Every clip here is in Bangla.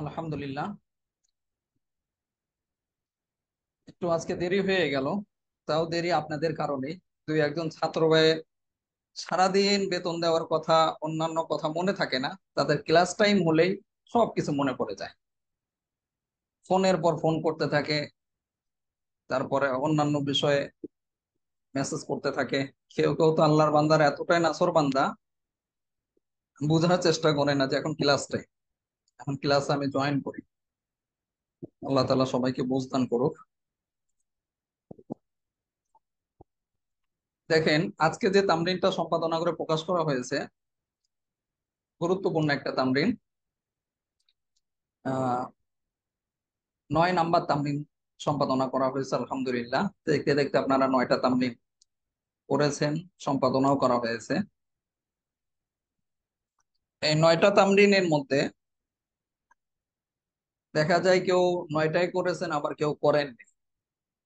আলহামদুলিল্লাহ। একটু আজকে দেরি হয়ে গেল, তাও দেরি আপনাদের কারণে। দুই একজন ছাত্র ভাই সারাদিন বেতন দেওয়ার কথা, অন্যান্য কথা মনে থাকে না, তাদের ক্লাস টাইম হলেই সবকিছু মনে পড়ে যায়। ফোনের পর ফোন করতে থাকে, তারপরে অন্যান্য বিষয়ে মেসেজ করতে থাকে। কেউ কেউ তো আল্লাহর বান্দার এতটাই নাছর বান্দা, বোঝার চেষ্টা করে না যে এখন ক্লাস টাইম, এখন ক্লাসে আমি জয়েন করি। আল্লাহ তাআলা সবাইকে বুঝ দান করুক। দেখেন, আজকে যে তামরিনটা সম্পাদনা করে প্রকাশ করা হয়েছে, গুরুত্বপূর্ণ একটা তামরিন। 9 নাম্বার তামরিন সম্পাদনা করা হয়েছে। আলহামদুলিল্লাহ, দেখতে দেখতে আপনারা 9টা তামরিন করেছেন, সম্পাদনাও করা হয়েছে। এই 9টা তামরিনের মধ্যে দেখা যায় কেউ 9টাই করেছেন, আবার কেউ করেননি।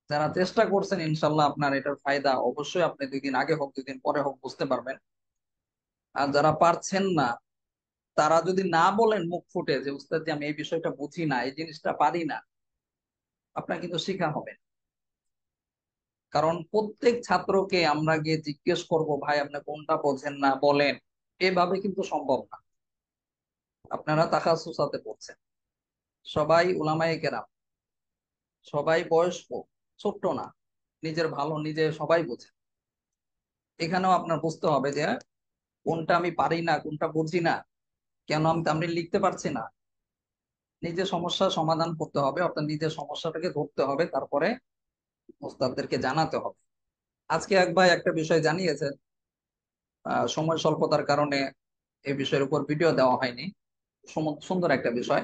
যারা চেষ্টা করছেন, ইনশাল্লাহ আপনার এটার ফায়দা অবশ্যই আপনি 2 দিন আগে হোক 2 দিন পরে হোক বুঝতে পারবেন। আর যারা পারছেন না, তারা যদি না বলেন মুখ ফুটে যে উস্তাদ জি, আমি এই বিষয়টা বুঝি না, এই জিনিসটা পারি না, আপনার কিন্তু শিখা হবে না। কারণ প্রত্যেক ছাত্রকে আমরা গিয়ে জিজ্ঞেস করব, ভাই আপনি কোনটা বোঝেন না বলেন, এভাবে কিন্তু সম্ভব না। আপনারা তাখাসুসাতে পড়ছেন, সবাই উলামায়ে কেরাম, সবাই বয়স্ক, ছোট্ট না, নিজের ভালো নিজে সবাই বোঝে। এখানেও আপনার বুঝতে হবে যে কোনটা আমি পারি না, কোনটা বুঝি না, কেন আমি তামরিন লিখতে পারছি না। নিজে সমস্যার সমাধান করতে হবে, অর্থাৎ নিজের সমস্যাটাকে ধরতে হবে, তারপরে ওস্তাদদেরকে জানাতে হবে। আজকে এক ভাই একটা বিষয় জানিয়েছে, সময় স্বল্পতার কারণে এই বিষয়ের উপর ভিডিও দেওয়া হয়নি। সুন্দর একটা বিষয়।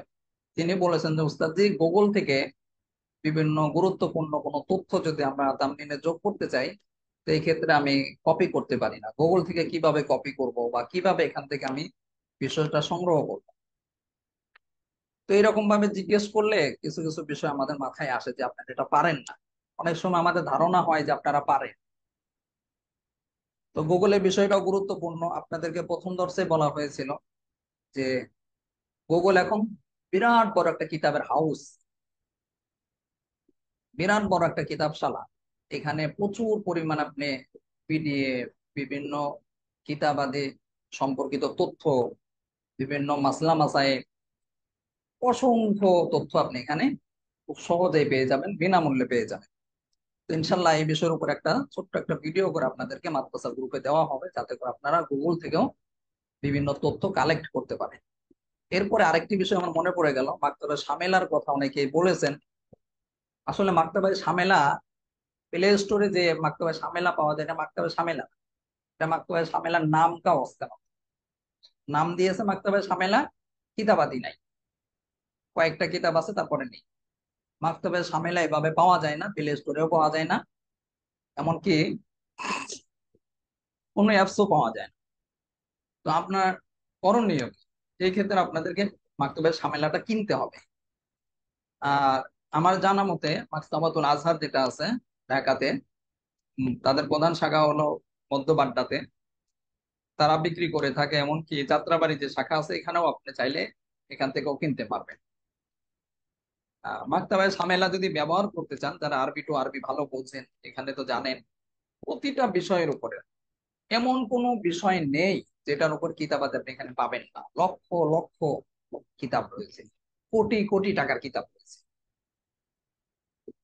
তিনি বলেছেন যে উস্তাদজি, গুগল থেকে বিভিন্ন গুরুত্বপূর্ণ কোনো তথ্য যদি আমরা তামরিনে যোগ করতে চাই, তো এই ক্ষেত্রে আমি কপি করতে পারি না। গুগল থেকে কিভাবে কপি করব বা কিভাবে এখান থেকে আমি বিষয়টা সংগ্রহ করব। তো এরকম ভাবে জিজ্ঞেস করলে কিছু কিছু বিষয় আমাদের মাথায় আসে যে আপনারা এটা পারেন না। অনেক সময় আমাদের ধারণা হয় যে আপনারা পারেন। তো গুগলের বিষয়টাও গুরুত্বপূর্ণ। আপনাদেরকে প্রথম দর্শে বলা হয়েছিল যে গুগল এখন বিরাট বড় একটা কিতাবের হাউস, বিরাট বড় একটা কিতাবশালা। এখানে প্রচুর পরিমাণ আপনি পিডিএফ, বিভিন্ন কিতাবাদি সম্পর্কিত তথ্য, বিভিন্ন মাসলা মাসায়েল, অসংখ্য তথ্য আপনি এখানে খুব সহজেই পেয়ে যাবেন, বিনামূল্যে পেয়ে যাবেন। তো ইনশাল্লাহ এই বিষয়ের উপর একটা ছোট্ট একটা ভিডিও করে আপনাদেরকে মাদ্রাসা গ্রুপে দেওয়া হবে, যাতে করে আপনারা গুগল থেকেও বিভিন্ন তথ্য কালেক্ট করতে পারেন। এরপরে আরেকটি বিষয় আমার মনে পড়ে গেল, মাকতাবা শামেলার কথা অনেকেই বলেছেন। আসলে মাকতাবা শামেলা, প্লে স্টোরে যে মাকতাবা শামেলা পাওয়া যায়, এটা মাকতাবা শামেলা না। এটা মাকতাবা শামেলার নাম কা অস্থান, নাম দিয়েছে মাকতাবা শামেলা, কিতাবাদি নাই। কয়েকটা কিতাব আছে, তারপরে নেই। মাকতাবা শামেলা এভাবে পাওয়া যায় না, প্লে স্টোরেও পাওয়া যায় না, এমনকি কোনো অ্যাপসও পাওয়া যায় না। তো আপনার করণীয় কি? এই ক্ষেত্রে আপনাদেরকে মাকতাবা শামেলাটা কিনতে হবে। আর আমার জানা মতে মাকতাবাতুল আজহার যেটা আছে ঢাকাতে, তাদের প্রধান শাখা হলো মধ্য বাড্ডাতে, তারা বিক্রি করে থাকে। এমনকি যাত্রাবাড়ি যে শাখা আছে, এখানেও আপনি চাইলে এখান থেকেও কিনতে পারবেন। মাকতাবায়ে শামেলা যদি ব্যবহার করতে চান, যারা আরবি টু আরবি ভালো বোঝেন, এখানে তো জানেন প্রতিটা বিষয়ের উপরে এমন কোনো বিষয় নেই যেটার উপর কিতাবাদ আপনি এখানে পাবেন না। লক্ষ লক্ষ কিতাব রয়েছে, কোটি কোটি টাকার কিতাব রয়েছে,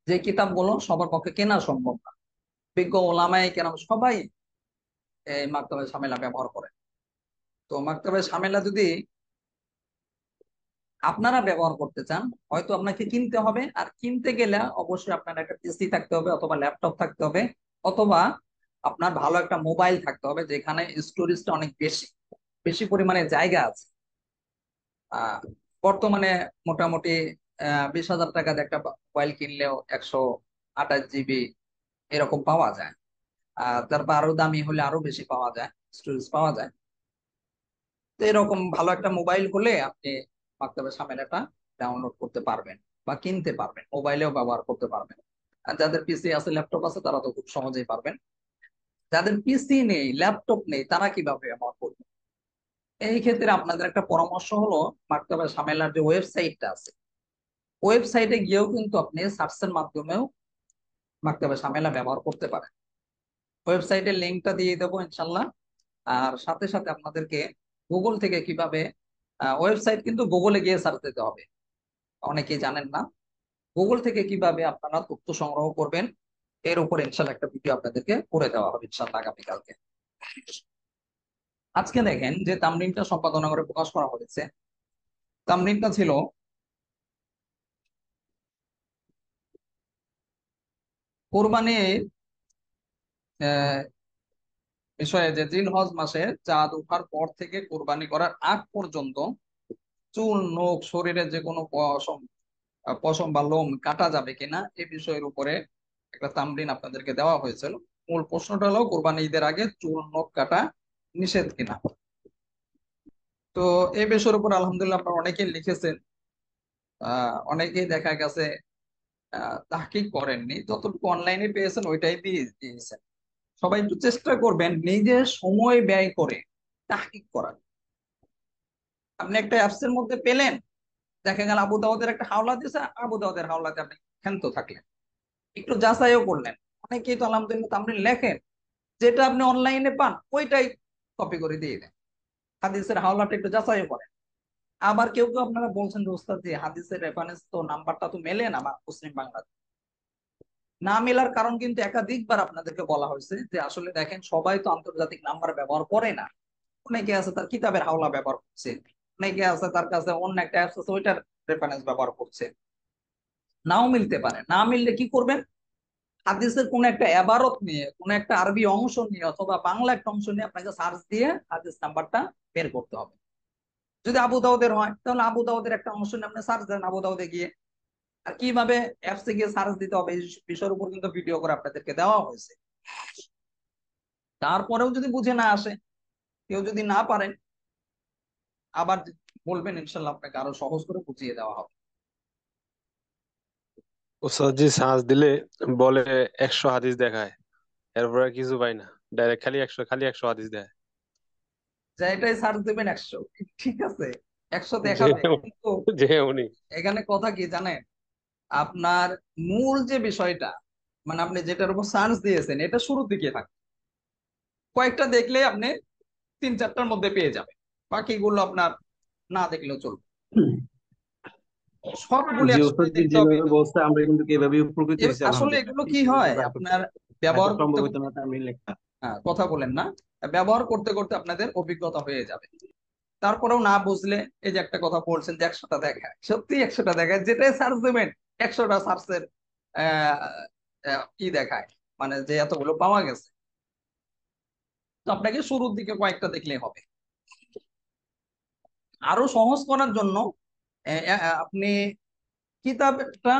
যে কিতাবগুলো সবার পক্ষে কেনা সম্ভব না। বিজ্ঞ ওলামায়ে কেরাম সবাই এই মাকতাবায়ে শামেলা ব্যবহার করে। তো মাকতাবায়ে শামেলা যদি আপনারা ব্যবহার করতে চান, হয়তো আপনাকে কিনতে হবে। আর কিনতে গেলে অবশ্যই আপনার একটা পিসি থাকতে হবে, অথবা ল্যাপটপ থাকতে হবে, অথবা আপনার ভালো একটা মোবাইল থাকতে হবে, যেখানে স্টোরেজটা অনেক বেশি, বেশি পরিমাণে জায়গা আছে। আহ বর্তমানে মোটামুটি 20,000 টাকাতে একটা মোবাইল কিনলেও 128 জিবি এরকম পাওয়া যায়। তারপর আরো দামি হলে আরো বেশি পাওয়া যায়, স্টোরেজ পাওয়া যায়। তো এরকম ভালো একটা মোবাইল হলে আপনি মাকতাবা সামেলাটা ডাউনলোড করতে পারবেন বা কিনতে পারবেন, মোবাইলেও ব্যবহার করতে পারবেন। আর যাদের পিসি আছে, ল্যাপটপ আছে, তারা তো খুব সহজেই পারবেন। যাদের পিসি নেই, ল্যাপটপ নেই, তারা কিভাবে ব্যবহার করবে? এই ক্ষেত্রে আপনাদের একটা পরামর্শ হলো, মাকতাবা শামেলার যে ওয়েবসাইটটা আছে, ওয়েবসাইটে গিয়েও কিন্তু আপনি সার্চের মাধ্যমেও মাকতাবা শামেলা ব্যবহার করতে পারেন। ওয়েবসাইটের লিঙ্কটা দিয়ে দেবো ইনশাল্লাহ। আর সাথে সাথে আপনাদেরকে গুগল থেকে কিভাবে, ওয়েবসাইট কিন্তু গুগলে গিয়ে সার্চ দিতে হবে, অনেকেই জানেন না। গুগল থেকে কিভাবে আপনারা তথ্য সংগ্রহ করবেন এর উপর ইনশাল্লাহ একটা ভিডিও আপনাদেরকে করে দেওয়া হবে ইনশাল্লাহ আগামীকালকে। আজকে দেখেন যে তামরিনটা সম্পাদনা করে প্রকাশ করা হয়েছে, তামরিনটা ছিল কোরবানির বিষয়ে, যে জিলহজ মাসে চাঁদ ওঠার পর থেকে কোরবানি করার আগ পর্যন্ত চুল, নখ, শরীরের যে কোনো পশম পশম বা লোম কাটা যাবে কিনা এই বিষয়ের উপরে একটা তামরিন আপনাদেরকে দেওয়া হয়েছিল। মূল প্রশ্নটা হলো কোরবানি ঈদের আগে চুল, নখ কাটা নিষেধ কিনা। তো এই বিষয়ের উপর আলহামদুলিল্লাহ আপনারা অনেকেই লিখেছেন, অনেকেই দেখা গেছে তাহকিক করেননি, যতটুকু অনলাইনে পেয়েছেন ওইটাই দিয়ে দিয়েছেন। সবাই একটু চেষ্টা করবেন নিজে সময় ব্যয় করে তাহকিক করার। আপনি একটা অ্যাপস এর মধ্যে পেলেন, দেখা গেল আবু দাউদের একটা হাওলা দিয়েছে, আবু দাউদের হাওলাতে আপনি ক্ষান্ত থাকলেন, একটু যাচাইও করলেন। অনেকেই তো আলহামদুলিল্লাহ আপনি লেখেন, যেটা আপনি অনলাইনে পান ওইটাই কপি করে দিয়ে দেন, হাদিসের হাওলাটা একটু যাচাইও করেন। আবার কেউ কেউ আপনারা বলছেন যে ওস্তাদ যে হাদিসের রেফারেন্স তো নাম্বারটা তো মেলে না আমার মুসলিম বাংলা, না মেলার কারণ কিন্তু একাধিকবার আপনাদেরকে বলা হয়েছে যে আসলে দেখেন সবাই তো আন্তর্জাতিক নাম্বার ব্যবহার করে না। অনেকে আছে তার কিতাবের হাওলা ব্যবহার করছে, অনেকে আছে তার কাছে অন্য একটা অ্যাপস আছে ওইটার রেফারেন্স ব্যবহার করছে। নাও মিলতে পারে, না মিললে কি করবেন, হাদিসের কোন একটা এবারত নিয়ে, কোন একটা আরবি অংশ নিয়ে অথবা বাংলা একটা অংশ নিয়ে আপনাকে সার্চ দিয়ে হাদিস নাম্বারটা বের করতে হবে। যদি আবু দাউদের হয় তাহলে আবু দাউদের একটা অংশ নিয়ে আপনি সার্চ দেন আবু দাউদে গিয়ে। আর কিভাবে অ্যাপসে গিয়ে সার্চ দিতে হবে এই বিষয়ের উপর কিন্তু ভিডিও করে আপনাদেরকে দেওয়া হয়েছে। তারপরেও যদি বুঝে না আসে, কেউ যদি না পারেন, আবার বলবেন, ইনশাল্লাহ আপনাকে আরো সহজ করে বুঝিয়ে দেওয়া হবে। ওস্তাদ জি সার্চ দিলে বলে 100 হাদিস দেখায়, এরপরে আর কিছু পাই না, ডাইরেক্ট খালি একশো হাদিস দেয়। যে এটাই সার্চ দেবেন 100, ঠিক আছে, 100 যে দেখাবে, কিন্তু যে উনি এখানে কথা কি জানেন, আপনার মূল যে বিষয়টা, মানে আপনি যেটার উপর সার্চ দিয়েছেন এটা শুরুর দিকে থাকে, কয়েকটা দেখলে আপনি 3-4টার মধ্যে পেয়ে যাবেন, বাকিগুলো আপনার না দেখলেও চলবে, সবগুলো জি ওস্তাদ একসাথে জি দেখতে হবে যেভাবে এটা না। বলছে আমরা কিন্তু এভাবে উপকৃত হয়েছি আসলে আলহামদুলিল্লাহ, এগুলো কি ঠিকঠাক মতো হয়, ট্রাই করছি। আপনার হয়তো ব্যবহার সম্ভব করতে হইতো করতে, না তার মিল লেখা। হ্যাঁ কথা বলেন না, ব্যবহার করতে করতে আপনাদের অভিজ্ঞতা হয়ে যাবে। তারপরেও না বুঝলে, এই যে একটা কথা বলছেন যে 100টা দেখায়, সত্যি 100টা দেখায়, যেটাই সার্চ দেবেন 100টা সার্চের কি দেখায়, মানে যে এতগুলো পাওয়া গেছে। তো আপনাকে শুরুর দিকে কয়েকটা দেখলেই হবে। আরো সহজ করার জন্য আপনি কিতাবটা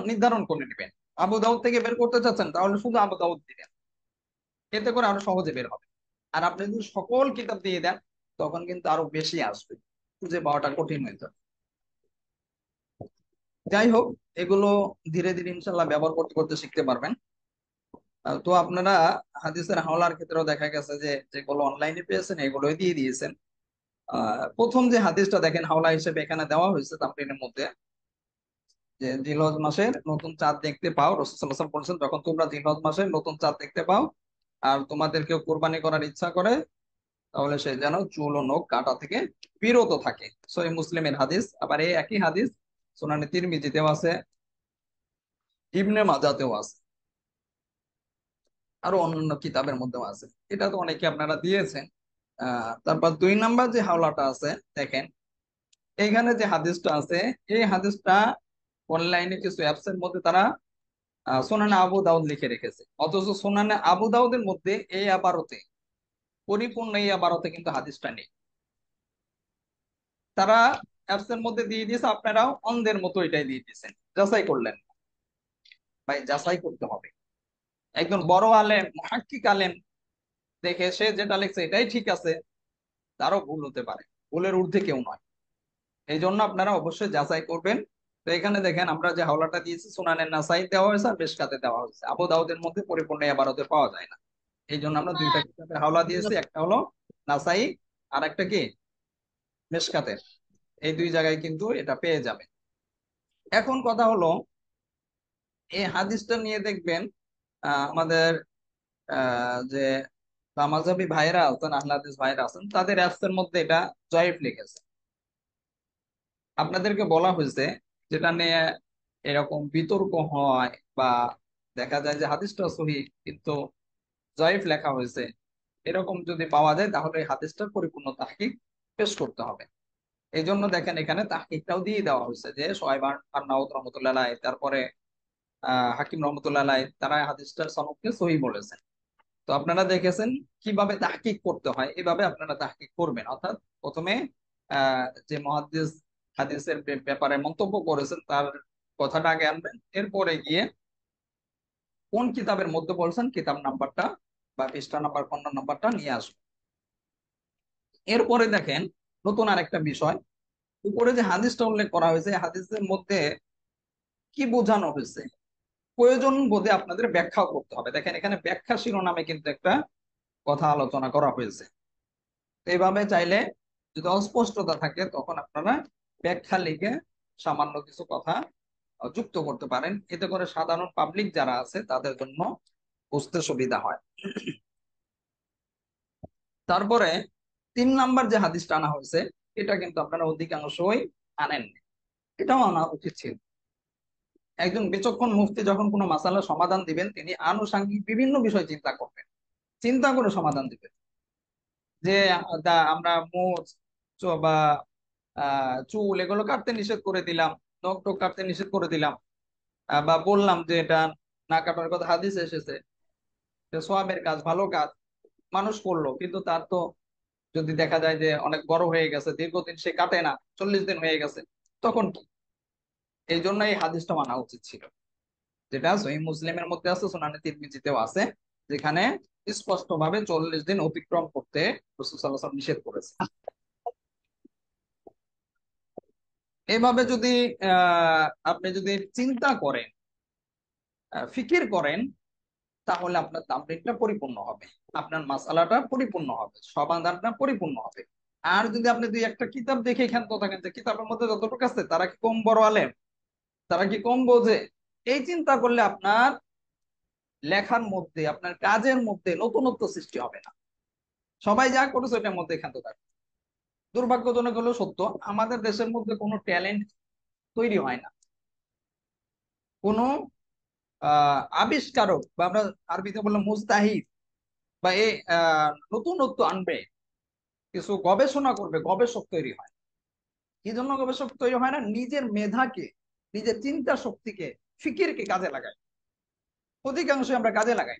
নির্ধারণ করে নেবেন। আবু দাউদ থেকে বের করতে চাচ্ছেন তাহলে শুধু আবু দাউদ দিবেন, এতে করে আরো সহজে বের হবে। আর আপনি যদি সকল কিতাব দিয়ে দেন তখন কিন্তু আরো বেশি আসবে, খুঁজে পাওয়াটা কঠিন হয়ে যাবে। যাই হোক, এগুলো ধীরে ধীরে ইনশাল্লাহ ব্যবহার করতে করতে শিখতে পারবেন। তো আপনারা হাদিসের হাওলার ক্ষেত্রেও দেখা গেছে যে যেগুলো অনলাইনে পেয়েছেন এগুলোই দিয়ে দিয়েছেন। প্রথম যে হাদিসটা দেখেন হাওলা হিসেবে এখানে দেওয়া হয়েছে তামরিনের মধ্যে, যে জিলহজ মাসের নতুন চাঁদ দেখতে পাও, রাসূল সাল্লাল্লাহু আলাইহি ওয়াসাল্লাম বলেছেন যখন তোমরা জিলহজ মাসের নতুন চাঁদ দেখতে পাও আর তোমাদের কেউ কোরবানি করার ইচ্ছা করে, তাহলে সে যেন চুল ও নখ কাটা থেকে বিরত থাকে। সহিহ মুসলিমের হাদিস। আবার এই একই হাদিস সুনানে তিরমিজিতেও আছে, ইবনে মাজাতেও আছে, আরো অন্যান্য কিতাবের মধ্যেও আছে। এটা তো অনেকে আপনারা দিয়েছেন। তারপর 2 নাম্বার যে হাওলাটা আছে, দেখেন এইখানে যে হাদিসটা আছে, এই হাদিসটা অনলাইনে কিছু অ্যাপস এর মধ্যে তারা সুনানে আবু দাউদ লিখে রেখেছে, অথচ সুনানে আবু দাউদের মধ্যে এই আবারতে, পরিপূর্ণ এই আবারতে কিন্তু হাদিসটা নেই। তারা অ্যাপস এর মধ্যে দিয়ে দিয়েছে, আপনারাও অন্ধের মতো এটাই দিয়ে দিয়েছেন, যাচাই করলেন না। ভাই যাচাই করতে হবে, একজন বড় আলেম, মুহাক্কিক আলেম দেখে সে যেটা লিখছে এটাই ঠিক আছে, তারও ভুল হতে পারে, ভুলের ঊর্ধ্বে কেউ নয়। এই জন্য আপনারা অবশ্যই যাচাই করবেন। তো এখানে দেখেন আমরা যে হাওলাটা দিয়েছি সুনানের নাসাই দেওয়া হয়েছে আর মিশকাতে দেওয়া হয়েছে, আবু দাউদের মধ্যে পরিপূর্ণ ইবারতে পাওয়া যায় না। এই জন্য আমরা দুইটা কিতাবের হাওলা দিয়েছি, একটা হলো নাসাই আর একটা কি মেশকাতের, এই দুই জায়গায় কিন্তু এটা পেয়ে যাবে। এখন কথা হলো, এই হাদিসটা নিয়ে দেখবেন আমাদের যে মাযহাবী ভাইরা আছেন, আহলে হাদিস ভাইরা আছেন, তাদের অ্যাপসের মধ্যে এটা জয়ীফ লিখেছে। আপনাদেরকে বলা হয়েছে যেটা নিয়ে এরকম বিতর্ক হয় বা দেখা যায় যে হাদিসটা সহিহ কিন্তু জয়ীফ লেখা হয়েছে, এরকম যদি পাওয়া যায় তাহলে এই হাদিসটার পরিপূর্ণ তাহকিক পেশ করতে হবে। এই জন্য দেখেন এখানে তাহকিকটাও দিয়ে দেওয়া হয়েছে যে সোহাইব আর্নাউত রহমতুল্লাহ আলাইহি, তারপরে হাকিম রহমতুল্লাহ আলাইহি, তারা হাদিসটার সনদকে সহিহ বলেছেন। তো আপনারা দেখেছেন কিভাবে তাহকিক করতে হয়, এভাবে আপনারা তাহকিক করবেন। অর্থাৎ প্রথমে যে মুহাদ্দিস হাদিসের ব্যাপারে মন্তব্য করেছেন তার কথাটা আগে আনবেন, এরপরে গিয়ে কোন কিতাবের মধ্যে বলছেন কিতাব নাম্বারটা বা পৃষ্ঠা নাম্বার, খণ্ড নাম্বারটা নিয়ে আসবেন। এরপরে দেখেন নতুন আরেকটা বিষয়, উপরে যে হাদিসটা উল্লেখ করা হয়েছে এই হাদিসের মধ্যে কি বোঝানো হয়েছে প্রয়োজন বোধে আপনাদের ব্যাখ্যাও করতে হবে। দেখেন এখানে ব্যাখ্যা শিরোনামে কিন্তু একটা কথা আলোচনা করা হয়েছে। তো এইভাবে চাইলে যদি অস্পষ্টতা থাকে তখন আপনারা ব্যাখ্যা লিখে সামান্য কিছু কথা যুক্ত করতে পারেন, এতে করে সাধারণ পাবলিক যারা আছে তাদের জন্য বুঝতে সুবিধা হয়। তারপরে 3 নাম্বার যে হাদিসটা আনা হয়েছে এটা কিন্তু আপনারা অধিকাংশই আনেননি, এটাও আনা উচিত ছিল। একজন বিচক্ষণ মুফতি যখন কোনো মাসালার সমাধান দিবেন তিনি আনুষাঙ্গিক বিভিন্ন বিষয় চিন্তা করবেন, চিন্তা করে সমাধান দিবেন। যে আমরা মুছ বা চুল এগুলো কাটতে নিষেধ করে দিলাম, নখ টখ কাটতে নিষেধ করে দিলাম, বা বললাম যে এটা না কাটার কথা হাদিসে এসেছে, এটা সোয়াবের কাজ, ভালো কাজ, মানুষ করলো, কিন্তু তার তো যদি দেখা যায় যে অনেক বড় হয়ে গেছে, দীর্ঘদিন সে কাটে না, 40 দিন হয়ে গেছে, তখন কি? এই জন্য এই হাদিসটা মানা উচিত ছিল, যেটা সহিহ মুসলিমের মধ্যে আছে, সুনানে তিরমিজিতেও আছে, যেখানে স্পষ্ট ভাবে 40 দিন অতিক্রম করতে রাসূল সাল্লাল্লাহু আলাইহি ওয়াসাল্লাম নিষেধ করেছে। এইভাবে যদি আপনি যদি চিন্তা করেন, ফিকির করেন, তাহলে আপনার তামরিনটা পরিপূর্ণ হবে, আপনার মাসালাটা পরিপূর্ণ হবে, সমাধানটা পরিপূর্ণ হবে। আর যদি আপনি দুই একটা কিতাব দেখে ক্ষান্ত থাকেন যে কিতাবের মধ্যে যতটুকু আছে তারা কি কম বড় আলেম, তারা কি কম বোঝে, এই চিন্তা করলে আপনার লেখার মধ্যে, আপনার কাজের মধ্যে নতুনত্ব সৃষ্টি হবে না। সবাই যা করেছে ওটার মধ্যে ক্ষান্ত থাকবে। দুর্ভাগ্যজনক হলেও সত্য, আমাদের দেশের মধ্যে কোনো ট্যালেন্ট তৈরি হয় না, কোনো আবিষ্কারক বা আমরা আরবিতে বললাম মুজতাহিদ বা এই নতুনত্ব আনবে, কিছু গবেষণা করবে, গবেষক তৈরি হয়। কি জন্য গবেষক তৈরি হয় না? নিজের মেধাকে, নিজের চিন্তা শক্তিকে, ফিকিরকে কাজে লাগায়। অধিকাংশ আমরা কাজে লাগাই,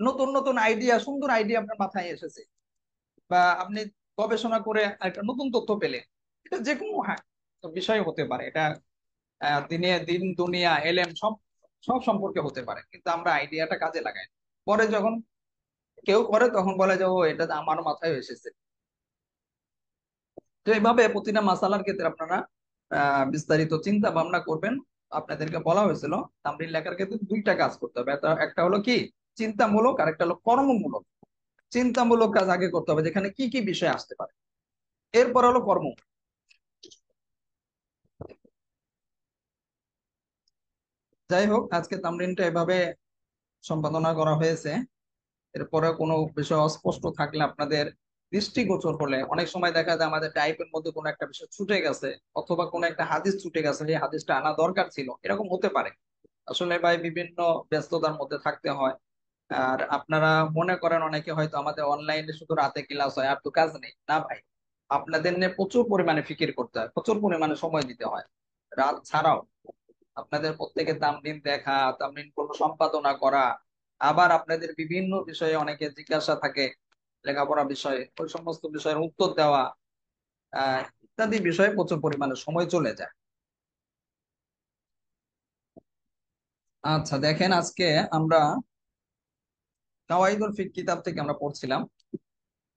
নতুন নতুন আইডিয়া, সুন্দর আইডিয়া আপনার মাথায় এসেছে, বা আপনি গবেষণা করে একটা নতুন তথ্য পেলেন, এটা যে কোনো বিষয় হতে পারে, এটা দিনে দিন দুনিয়া এলেম সব সব সম্পর্কে হতে পারে, কিন্তু আমরা আইডিয়াটা কাজে লাগাই না। পরে যখন কেউ করে তখন বলে যে ও এটা তো আমার মাথায় এসেছে। তো এইভাবে প্রতিটা মাসালার ক্ষেত্রে আপনারা বিস্তারিত চিন্তা ভাবনা করবেন। আপনাদেরকে বলা হয়েছিল তামরিন লেখার ক্ষেত্রে দুইটা কাজ করতে হবে, একটা হলো কি চিন্তামূলক, আর একটা হলো কর্মমূলক। চিন্তামূলক কাজ আগে করতে হবে, যেখানে কি কি বিষয় আসতে পারে, এরপর হলো কর্ম। যাই হোক, আজকে তামরিনটা এভাবে সম্পাদনা করা হয়েছে। এরপরে কোনো বিষয় অস্পষ্ট থাকলে আপনাদের দৃষ্টিগোচর হলে, অনেক সময় দেখা যায় আমাদের টাইপের মধ্যে কোনো একটা বিষয় ছুটে গেছে, অথবা কোনো একটা হাদিস ছুটে গেছে, এই হাদিসটা আনা দরকার ছিল, এরকম হতে পারে। আসলে ভাই বিভিন্ন ব্যস্ততার মধ্যে থাকতে হয়। আর আপনারা মনে করেন অনেকে হয়তো আমাদের অনলাইনে শুধু রাতে ক্লাস হয় আর তো কাজ নেই, না ভাই, আপনাদের নিয়ে প্রচুর পরিমাণে ফিকির করতে হয়, প্রচুর পরিমাণে সময় দিতে হয় রাত ছাড়াও। আপনাদের প্রত্যেকের তামরিন দেখা, তামরিন গুলো সম্পাদনা করা, আবার আপনাদের বিভিন্ন বিষয়ে অনেকে জিজ্ঞাসা থাকে, লেখাপড়া বিষয়ে, ওই সমস্ত বিষয়ের উত্তর দেওয়া, ইত্যাদি বিষয়ে প্রচুর পরিমাণে সময় চলে যায়। আচ্ছা দেখেন, আজকে আমরা কাওয়াইদুল ফিক কিতাব থেকে আমরা পড়ছিলাম,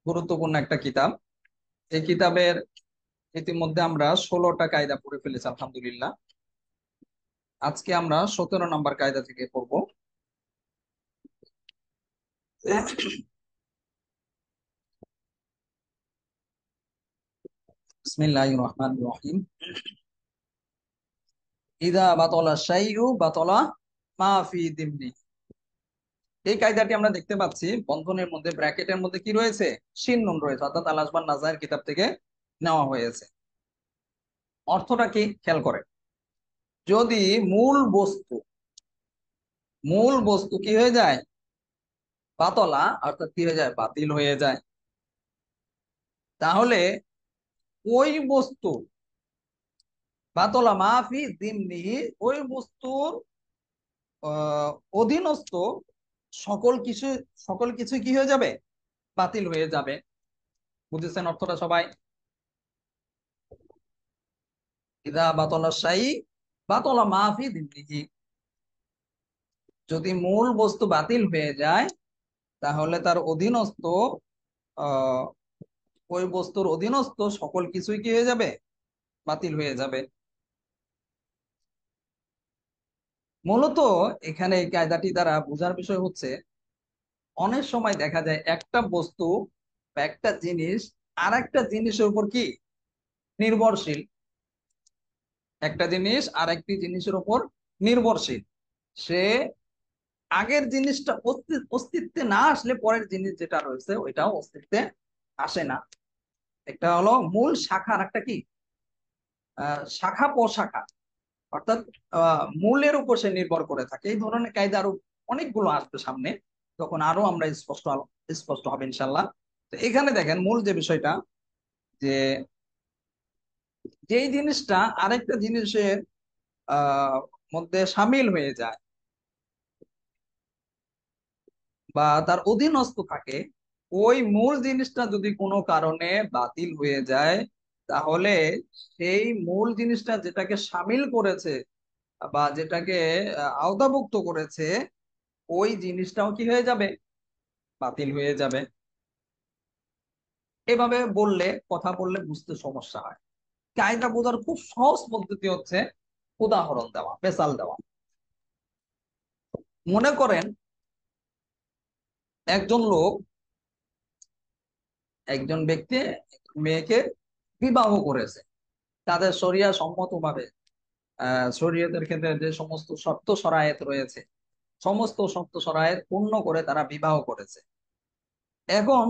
গুরুত্বপূর্ণ একটা কিতাব। এই কিতাবের ইতিমধ্যে আমরা 16টা কায়দা পড়ে ফেলেছি আলহামদুলিল্লাহ। আজকে আমরা 17 নম্বর কায়দা থেকে পড়বো। বিসমিল্লাহির রহমানির রহিম। ইদা বাতলা শাইউ বাতলা মা ফি দিমনি। এই কায়দাটি আমরা দেখতে পাচ্ছি বন্ধনের মধ্যে, ব্র্যাকেটের মধ্যে কি রয়েছে, শিন নুন রয়েছে, অর্থাৎ আল আসবান নাজায়ের কিতাব থেকে নেওয়া হয়েছে। অর্থটা কি খেয়াল করে, যদি মূল বস্তু কি হয়ে যায়, বাতলা অর্থাৎ কি হয়ে যায়, বাতিল হয়ে যায়, তাহলে ওই বস্তু বাতলা মাফি দিমনিহি, ওই বস্তুর অধীনস্থ সকল কিছু কি হয়ে যাবে, বাতিল হয়ে যাবে। বুঝেছেন অর্থটা সবাই? ইদা বাতলা শাই বাতলা মাফি দিমনিহি, যদি মূল বস্তু বাতিল হয়ে যায় তাহলে তার অধীনস্থ আহ ওই বস্তুর অধীনস্থ সকল কিছুই কি হয়ে যাবে, বাতিল হয়ে যাবে। মূলত এখানে এই কায়দাটি দ্বারা বোঝার বিষয় হচ্ছে, অনেক সময় দেখা যায় একটা বস্তু বা একটা জিনিস আর একটা জিনিসের উপর কি নির্ভরশীল, একটা জিনিস আর একটি জিনিসের উপর নির্ভরশীল। সে আগের জিনিসটা অস্তিত্বে না আসলে পরের জিনিস যেটা রয়েছে ওইটাও অস্তিত্বে আসে না। একটা হলো মূল শাখা, আর একটা কি শাখা প্রশাখা, অর্থাৎ মূলের উপর সে নির্ভর করে থাকে। এই ধরনের কায়দা আরো অনেকগুলো আসবে সামনে, তখন আরো আমরা স্পষ্ট হবে ইনশাল্লাহ। তো এখানে দেখেন মূল যে বিষয়টা, যে যেই জিনিসটা আরেকটা জিনিসের আহ মধ্যে সামিল হয়ে যায় বা তার অধীনস্থ থাকে, ওই মূল জিনিসটা যদি কোনো কারণে বাতিল হয়ে যায়, তাহলে সেই মূল জিনিসটা যেটাকে সামিল করেছে বা যেটাকে আওতাভুক্ত করেছে, ওই জিনিসটাও কি হয়ে যাবে, বাতিল হয়ে যাবে। এভাবে কথা বললে বুঝতে সমস্যা হয়। কায়দা বোঝার খুব সহজ পদ্ধতি হচ্ছে উদাহরণ দেওয়া, মেসাল দেওয়া। মনে করেন একজন লোক, একজন ব্যক্তি মেয়েকে বিবাহ করেছে, তাদের শরিয়া সম্মতভাবে, শরীয়তের ক্ষেত্রে যে সমস্ত শর্ত শরায়েত রয়েছে সমস্ত শর্ত শরায়েত পূর্ণ করে তারা বিবাহ করেছে। এখন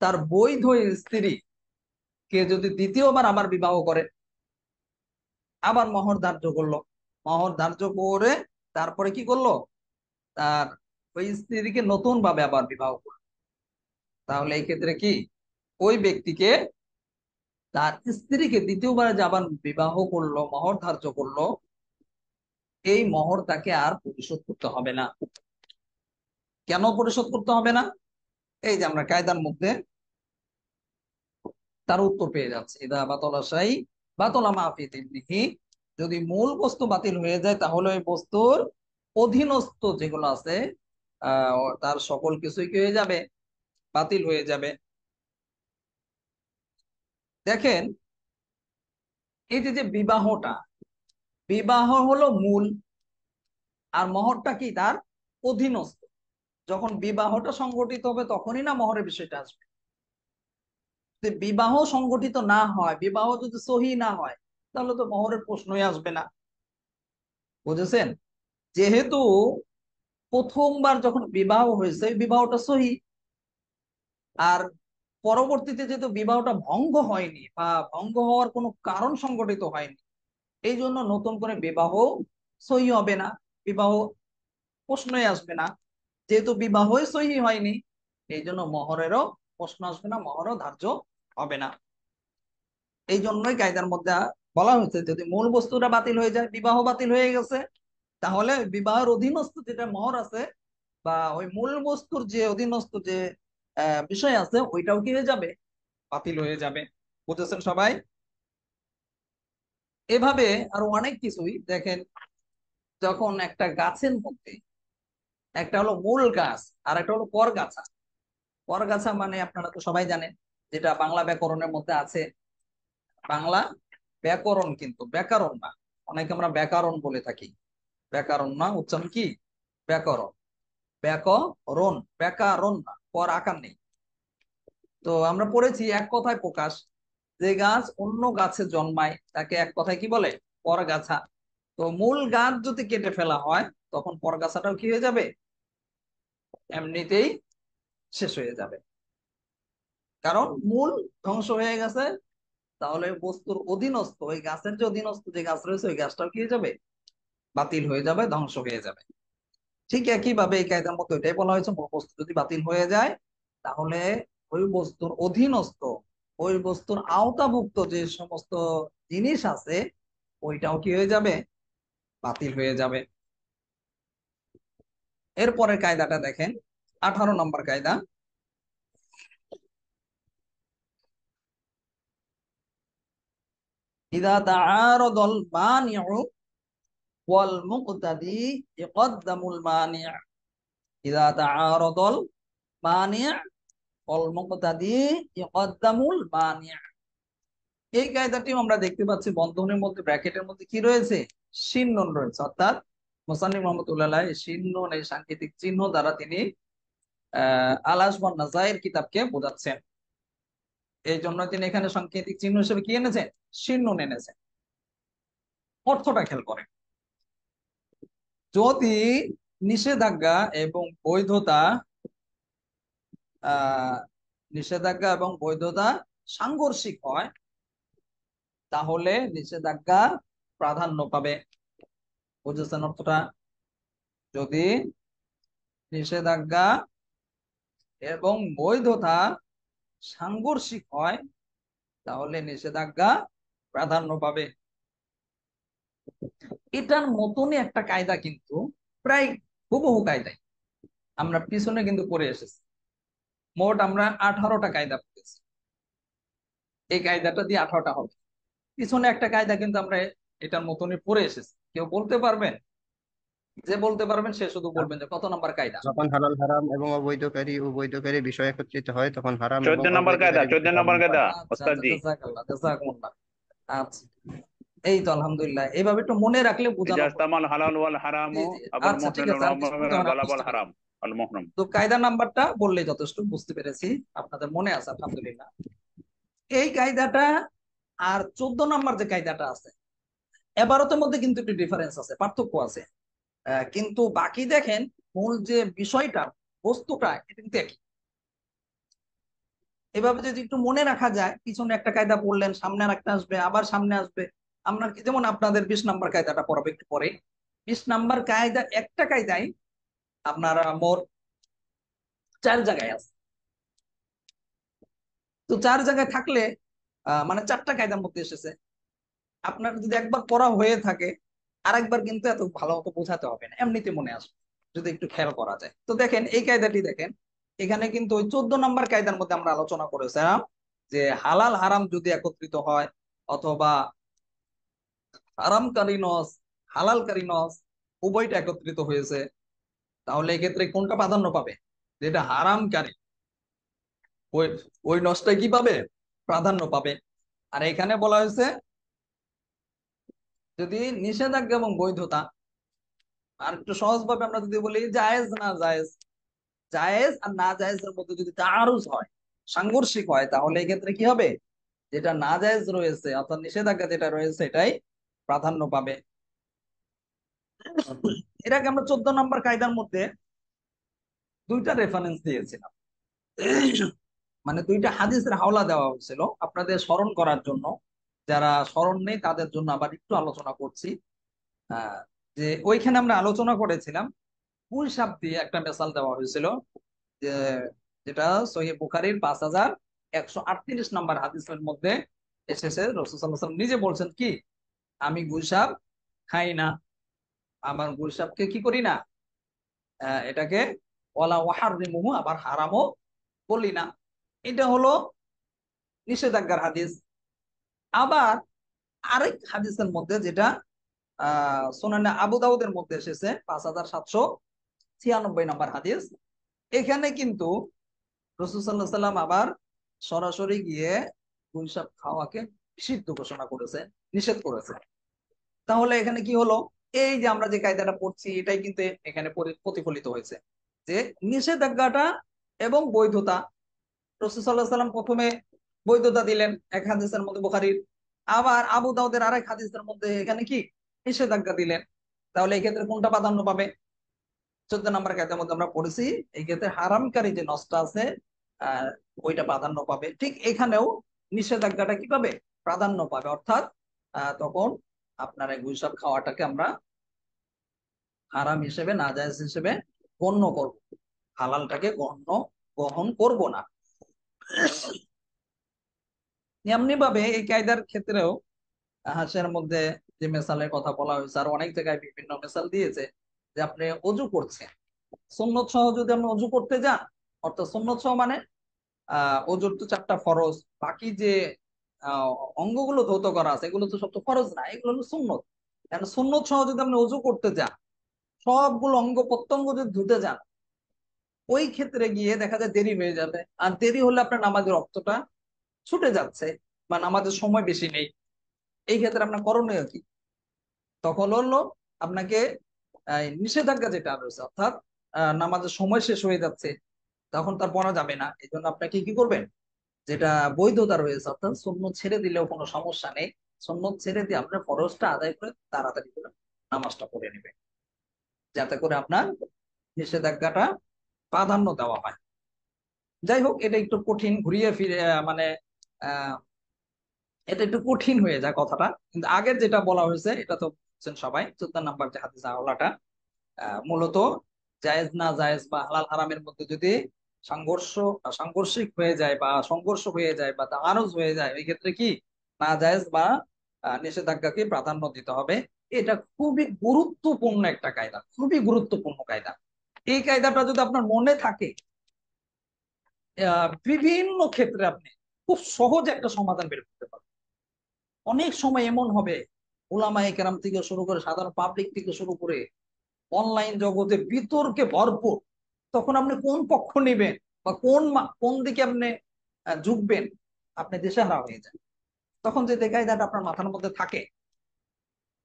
তার বৈধ স্ত্রী কে যদি দ্বিতীয়বার আবার বিবাহ করে, আবার মোহর ধার্য করলো, মোহর ধার্য করে তারপরে কি করলো, তার ওই স্ত্রীকে নতুন ভাবে আবার বিবাহ করলো, তাহলে এই ক্ষেত্রে কি ওই ব্যক্তিকে তার স্ত্রীকে দ্বিতীয়বার যে আবার বিবাহ করলো, মোহর ধার্য করলো, এই মোহর তাকে আর পরিশোধ করতে হবে না। কেন পরিশোধ করতে হবে না? এই যে আমরা কায়দার মধ্যে তার উত্তর পেয়ে যাচ্ছে, ইদা বাতলা শাই বাতলা মাফি দিনিহি, যদি মূল বস্তু বাতিল হয়ে যায় তাহলে ওই বস্তুর অধীনস্থ যেগুলো আছে তার সকল কিছুই কি হয়ে যাবে, বাতিল হয়ে যাবে। দেখেন এই যে যে বিবাহ হলো মূল, আর মোহরটা কি তার অধীনস্থ। যখন বিবাহটা সংগঠিত হবে তখনই না মোহরের বিষয়টা আসবে। যদি বিবাহ সংগঠিত না হয়, বিবাহ যদি সহি না হয়, তাহলে তো মোহরের প্রশ্নই আসবে না। বুঝেছেন? যেহেতু প্রথমবার যখন বিবাহ হয়েছে বিবাহটা সহি, আর পরবর্তীতে যেহেতু বিবাহটা ভঙ্গ হয়নি বা ভঙ্গ হওয়ার কোনো কারণ সংগঠিত হয়নি, এই জন্য নতুন করে বিবাহ সহি হবে না, বিবাহ প্রশ্নই আসবে না। যেহেতু বিবাহই সহি হয়নি, এই জন্য মহরেরও প্রশ্ন আসবে না, মহরও ধার্য হবে না। এই জন্যই কায়দার মধ্যে বলা হয়েছে, যদি মূল বস্তুটা বাতিল হয়ে যায়, বিবাহ বাতিল হয়ে গেছে, তাহলে বিবাহের অধীনস্থ যেটা মহর আছে বা ওই মূল বস্তুর যে অধীনস্থ যে বিষয় আছে ওইটাও কি হয়ে যাবে, বাতিল হয়ে যাবে। বুঝেছেন সবাই? এভাবে আরো অনেক কিছুই দেখেন, যখন একটা গাছের মধ্যে, একটা হলো মূল গাছ আর একটা হলো পরগাছা। পরগাছা মানে আপনারা তো সবাই জানেন, যেটা বাংলা ব্যাকরণের মধ্যে আছে। বাংলা ব্যাকরণ, কিন্তু ব্যাকরণ না, অনেকে আমরা ব্যাকরণ বলে থাকি। ব্যাকরণ না, উচ্চারণ কি, ব্যাকরণ। ব্যাকরণ, ব্যাকরণ না, পর আকার নেই। তো আমরা পড়েছি এক কথায় প্রকাশ, যে গাছ অন্য গাছে জন্মায় তাকে এক কথায় কি বলে? পরগাছা। তো মূল গাছ যদি কেটে ফেলা হয় তখন পরগাছাটাও কি হয়ে যাবে? এমনিতেই শেষ হয়ে যাবে, কারণ মূল ধ্বংস হয়ে গেছে। তাহলে বস্তুর অধীনস্থ ওই গাছের যে অধীনস্থ যে গাছ রয়েছে ওই গাছটাও কি হয়ে যাবে? বাতিল হয়ে যাবে, ধ্বংস হয়ে যাবে। ঠিক একইভাবে এই কায়দার মতো এটাই বলা হয়েছে, মূল বস্তু যদি বাতিল হয়ে যায় তাহলে ওই বস্তুর অধীনস্থ ওই বস্তুর আওতাভুক্ত যে সমস্ত জিনিস আছে ওইটাও কি হয়ে যাবে? বাতিল হয়ে যাবে। এরপরের কায়দাটা দেখেন, 18 নম্বর কায়দা। ইদা তাআরাদাল মানিউ ওয়াল মুকতাদি ইকদ্দামুল মানি'। ইদা তাআরাদাল মানি' ওয়াল মুকতাদি ইকদ্দামুল মানি'। এই কায়দাটিও আমরা দেখতে পাচ্ছি বন্ধনের মধ্যে ব্র্যাকেটের মধ্যে কি রয়েছে? শিন নুন রয়েছে, অর্থাৎ মুসান্নিফ রহমাতুল্লাহ আলাইহি শিন নুন এই সাংকেতিক চিহ্ন দ্বারা তিনি আল আসবান নাজায়ের কিতাবকে বোঝাচ্ছেন। এই জন্য তিনি এখানে সাংকেতিক চিহ্ন হিসেবে কি এনেছেন? শিন নুন এনেছেন। অর্থটা খেয়াল করেন, যদি নিষেধাজ্ঞা এবং বৈধতা আহ নিষেধাজ্ঞা এবং বৈধতা সাংঘর্ষিক হয় তাহলে নিষেধাজ্ঞা প্রাধান্য পাবে। বুঝেছেন অর্থটা? যদি নিষেধাজ্ঞা এবং বৈধতা সাংঘর্ষিক হয় তাহলে নিষেধাজ্ঞা প্রাধান্য পাবে। এটার মতনই একটা কায়দা কিন্তু প্রায় হুবহু কায়দায় আমরা পিছনে কিন্তু পড়ে এসেছি। মোট আমরা 18টা কায়দা পড়েছি, এই কায়দাটা দিয়ে 18টা হবে। পিছনে একটা কায়দা কিন্তু আমরা এটার মতনই পড়ে এসেছি। কেউ বলতে পারবেন? যে বলতে পারবেন সে শুধু বলবেন যে কত নম্বর কায়দা। যখন হালাল হারাম এবং অবৈধকারী উভয়কারী বিষয় একত্রিত হয় তখন হারাম এবং 14 নম্বর কায়দা, অবৈধকারী 14 বিষয় নম্বর প্রাধান্য পায়। কায়দা আচ্ছা ওস্তাদ আচ্ছা, জি। জাযাকাল্লাহ জাযাকুমুল্লাহ। আচ্ছা, এই তো আলহামদুলিল্লাহ, এইভাবে একটু মনে রাখলে বোঝানো ইজা হবে। ইস্তামাল হালাল ওয়াল জি হারামু জি, আবুল আচ্ছা ঠিক মুহসিন আছে, আর কিছু বলতে হবে না, গালাব আল বুঝতে হারাম পেরেছি। আল মুহরম। তো কায়দা নাম্বারটা বললে যথেষ্ট, বুঝতে পেরেছি, আপনাদের মনে আছে আলহামদুলিল্লাহ। এই কায়দাটা আর 14 নম্বর যে কায়দাটা আছে, এবারতের মধ্যে কিন্তু একটু ডিফারেন্স আছে, পার্থক্য আছে। কিন্তু বাকি দেখেন মূল যে বিষয়টা, বস্তুটা এটা কিন্তু একই। এভাবে যদি একটু মনে রাখা যায়, পিছনে একটা কায়দা পড়লেন, সামনে আর একটা আসবে, আবার সামনে আসবে। আমরা যেমন আপনাদের 20 নম্বর কায়দাটা পড়াবো একটু পরে। 20 নম্বর কায়দা, একটা কায়দায় আপনার মোট 4 জায়গায় আছে। তো 4 জায়গায় থাকলে মানে 4টা কায়দার মধ্যে এসেছে। আপনার যদি একবার পড়া হয়ে থাকে আরেকবার কিন্তু এত ভালো মতো বোঝাতে হবে না, এমনিতে মনে আসবে যদি একটু খেয়াল করা যায়। তো দেখেন এই কায়দাটি দেখেন, এখানে কিন্তু ওই 14 নম্বর কায়দার মধ্যে আমরা আলোচনা করেছিলাম যে হালাল হারাম যদি একত্রিত হয়, অথবা হারামকারী নস হালালকারী নস উভয়টা একত্রিত হয়েছে, তাহলে এক্ষেত্রে কোনটা প্রাধান্য পাবে? যেটা হারামকারী, ওই ওই নসটা কি পাবে? প্রাধান্য পাবে। আর এখানে বলা হয়েছে যদি নিষেধাজ্ঞা এবং বৈধতা, আর একটু সহজ ভাবে আমরা যদি বলি জায়েজ না জায়েজ, জায়েজ আর না জায়েজের মধ্যে যদি তাআরুজ হয়, সাংঘর্ষিক হয়, তাহলে এই ক্ষেত্রে কি হবে? যেটা না জায়েজ রয়েছে অর্থাৎ নিষেধাজ্ঞা যেটা রয়েছে এটাই প্রাধান্য পাবে। এর আগে আমরা 14 নম্বর কায়দার মধ্যে 2টা রেফারেন্স দিয়েছিলাম, মানে 2টা হাদিসের হাওলা দেওয়া হয়েছিল আপনাদের স্মরণ করার জন্য। যারা স্মরণ নেই তাদের জন্য আবার একটু আলোচনা করছি। আহ, যে ওইখানে আমরা আলোচনা করেছিলাম পুঁই শাক দিয়ে একটা মেসাল দেওয়া হয়েছিল, যে যেটা সহিহ বুখারীর 5138 নম্বর হাদিসের মধ্যে এসেছে। রাসূল সাল্লাল্লাহু আলাইহি ওয়াসাল্লাম নিজে বলছেন কি, আমি গুইসাপ খাই না, আমার গুইসাপকে কি করি না, এটাকে ওয়ালা ওয়াহারিমুহু, আবার হারামও বলি না। এটা হলো নিষেধাজ্ঞার হাদিস। আবার আরেক হাদিসের মধ্যে যেটা সুনানে আবু দাউদের মধ্যে এসেছে 5796 নম্বর হাদিস, এখানে কিন্তু রাসূল সাল্লাল্লাহু আলাইহি ওয়াসাল্লাম আবার সরাসরি গিয়ে গুইসাপ খাওয়াকে নিষিদ্ধ ঘোষণা করেছে, নিষেধ করেছে। তাহলে এখানে কি হলো? এই যে আমরা যে কায়দাটা পড়ছি এটাই কিন্তু এখানে প্রতিফলিত হয়েছে যে নিষেধাজ্ঞাটা এবং বৈধতা, রাসূল সাল্লাল্লাহু আলাইহি ওয়াসাল্লাম প্রথমে বৈধতা দিলেন এক হাদিসের মধ্যে বুখারীর, আবার আবু দাউদের আরেক হাদিসের মধ্যে এখানে কি নিষেধাজ্ঞা দিলেন, তাহলে এই ক্ষেত্রে কোনটা প্রাধান্য পাবে? 14 নম্বর কায়দার মধ্যে আমরা পড়েছি এই ক্ষেত্রে হারামকারী যে নসটা আছে আহ ওইটা প্রাধান্য পাবে। ঠিক এখানেও নিষেধাজ্ঞাটা কি পাবে? প্রাধান্য পাবে। অর্থাৎ তখন আপনার এই গুইসাপ খাওয়াটাকে আমরা হারাম হিসেবে, নাজায়েজ হিসেবে গণ্য করব, হালালটাকে গ্রহণ করব না। এমনি ভাবে এই কায়দার ক্ষেত্রেও হাঁসের মধ্যে যে মেসালের কথা বলা হয়েছে, আর অনেক জায়গায় বিভিন্ন মেসাল দিয়েছে, যে আপনি অজু করছেন, সুন্নত সহ যদি আপনি অজু করতে যান, অর্থাৎ সুন্নত সহ মানে অজুর তো 4টা ফরজ, বাকি যে আহ, অঙ্গগুলো ধৌত করা আছে এগুলো তো সব তো ফরজ না, এগুলো হলো সুন্নত। কারণ সুন্নত সহ যদি আপনি অজু করতে যান, সবগুলো অঙ্গ প্রত্যঙ্গ যদি ধুতে যান, ওই ক্ষেত্রে গিয়ে দেখা যায় দেরি হয়ে যাবে, আর দেরি হলে আপনার নামাজের অর্থটা ছুটে যাচ্ছে বা নামাজের সময় বেশি নেই। এই ক্ষেত্রে আপনার করণীয় কি? তখন হলো আপনাকে নিষেধাজ্ঞা যেটা রয়েছে, অর্থাৎ নামাজের সময় শেষ হয়ে যাচ্ছে, তখন তার পড়া যাবে না। এই জন্য আপনাকে কি করবেন? যেটা বৈধতা রয়েছে, অর্থাৎ সুন্নত ছেড়ে দিলেও কোনো সমস্যা নেই, সুন্নত ছেড়ে দিয়ে আপনার ফরজটা আদায় করে তাড়াতাড়ি করে নামাজটা পড়ে নেবেন, যাতে করে আপনার নিষেধাজ্ঞাটা প্রাধান্য দেওয়া হয়। যাই হোক, এটা একটু কঠিন, ঘুরিয়ে ফিরে মানে আহ এটা একটু কঠিন হয়ে যায় কথাটা, কিন্তু আগের যেটা বলা হয়েছে এটা তো বুঝছেন সবাই। 14 নম্বর যে হাদিস আওলাটা মূলত জায়েজ না জায়েজ বা হালাল হারামের মধ্যে যদি সাংঘর্ষিক হয়ে যায় বা সংঘর্ষ হয়ে যায় বা তাআরুজ হয়ে যায়, ওই ক্ষেত্রে কি না জায়েজ বা নিষেধাজ্ঞাকে প্রাধান্য দিতে হবে। এটা খুবই গুরুত্বপূর্ণ একটা কায়দা, খুবই গুরুত্বপূর্ণ কায়দা। এই কায়দাটা যদি আপনার মনে থাকে, বিভিন্ন ক্ষেত্রে আপনি খুব সহজে একটা সমাধান বের করতে পারবেন। অনেক সময় এমন হবে, ওলামায়ে কেরাম থেকে শুরু করে সাধারণ পাবলিক থেকে শুরু করে অনলাইন জগতে বিতর্কে ভরপুর, তখন আপনি কোন পক্ষ নেবেন বা কোন দিকে আপনি ঝুঁকবেন, আপনি দিশেহারা হয়ে যান। তখন যে কায়দাটা আপনার মাথার মধ্যে থাকে,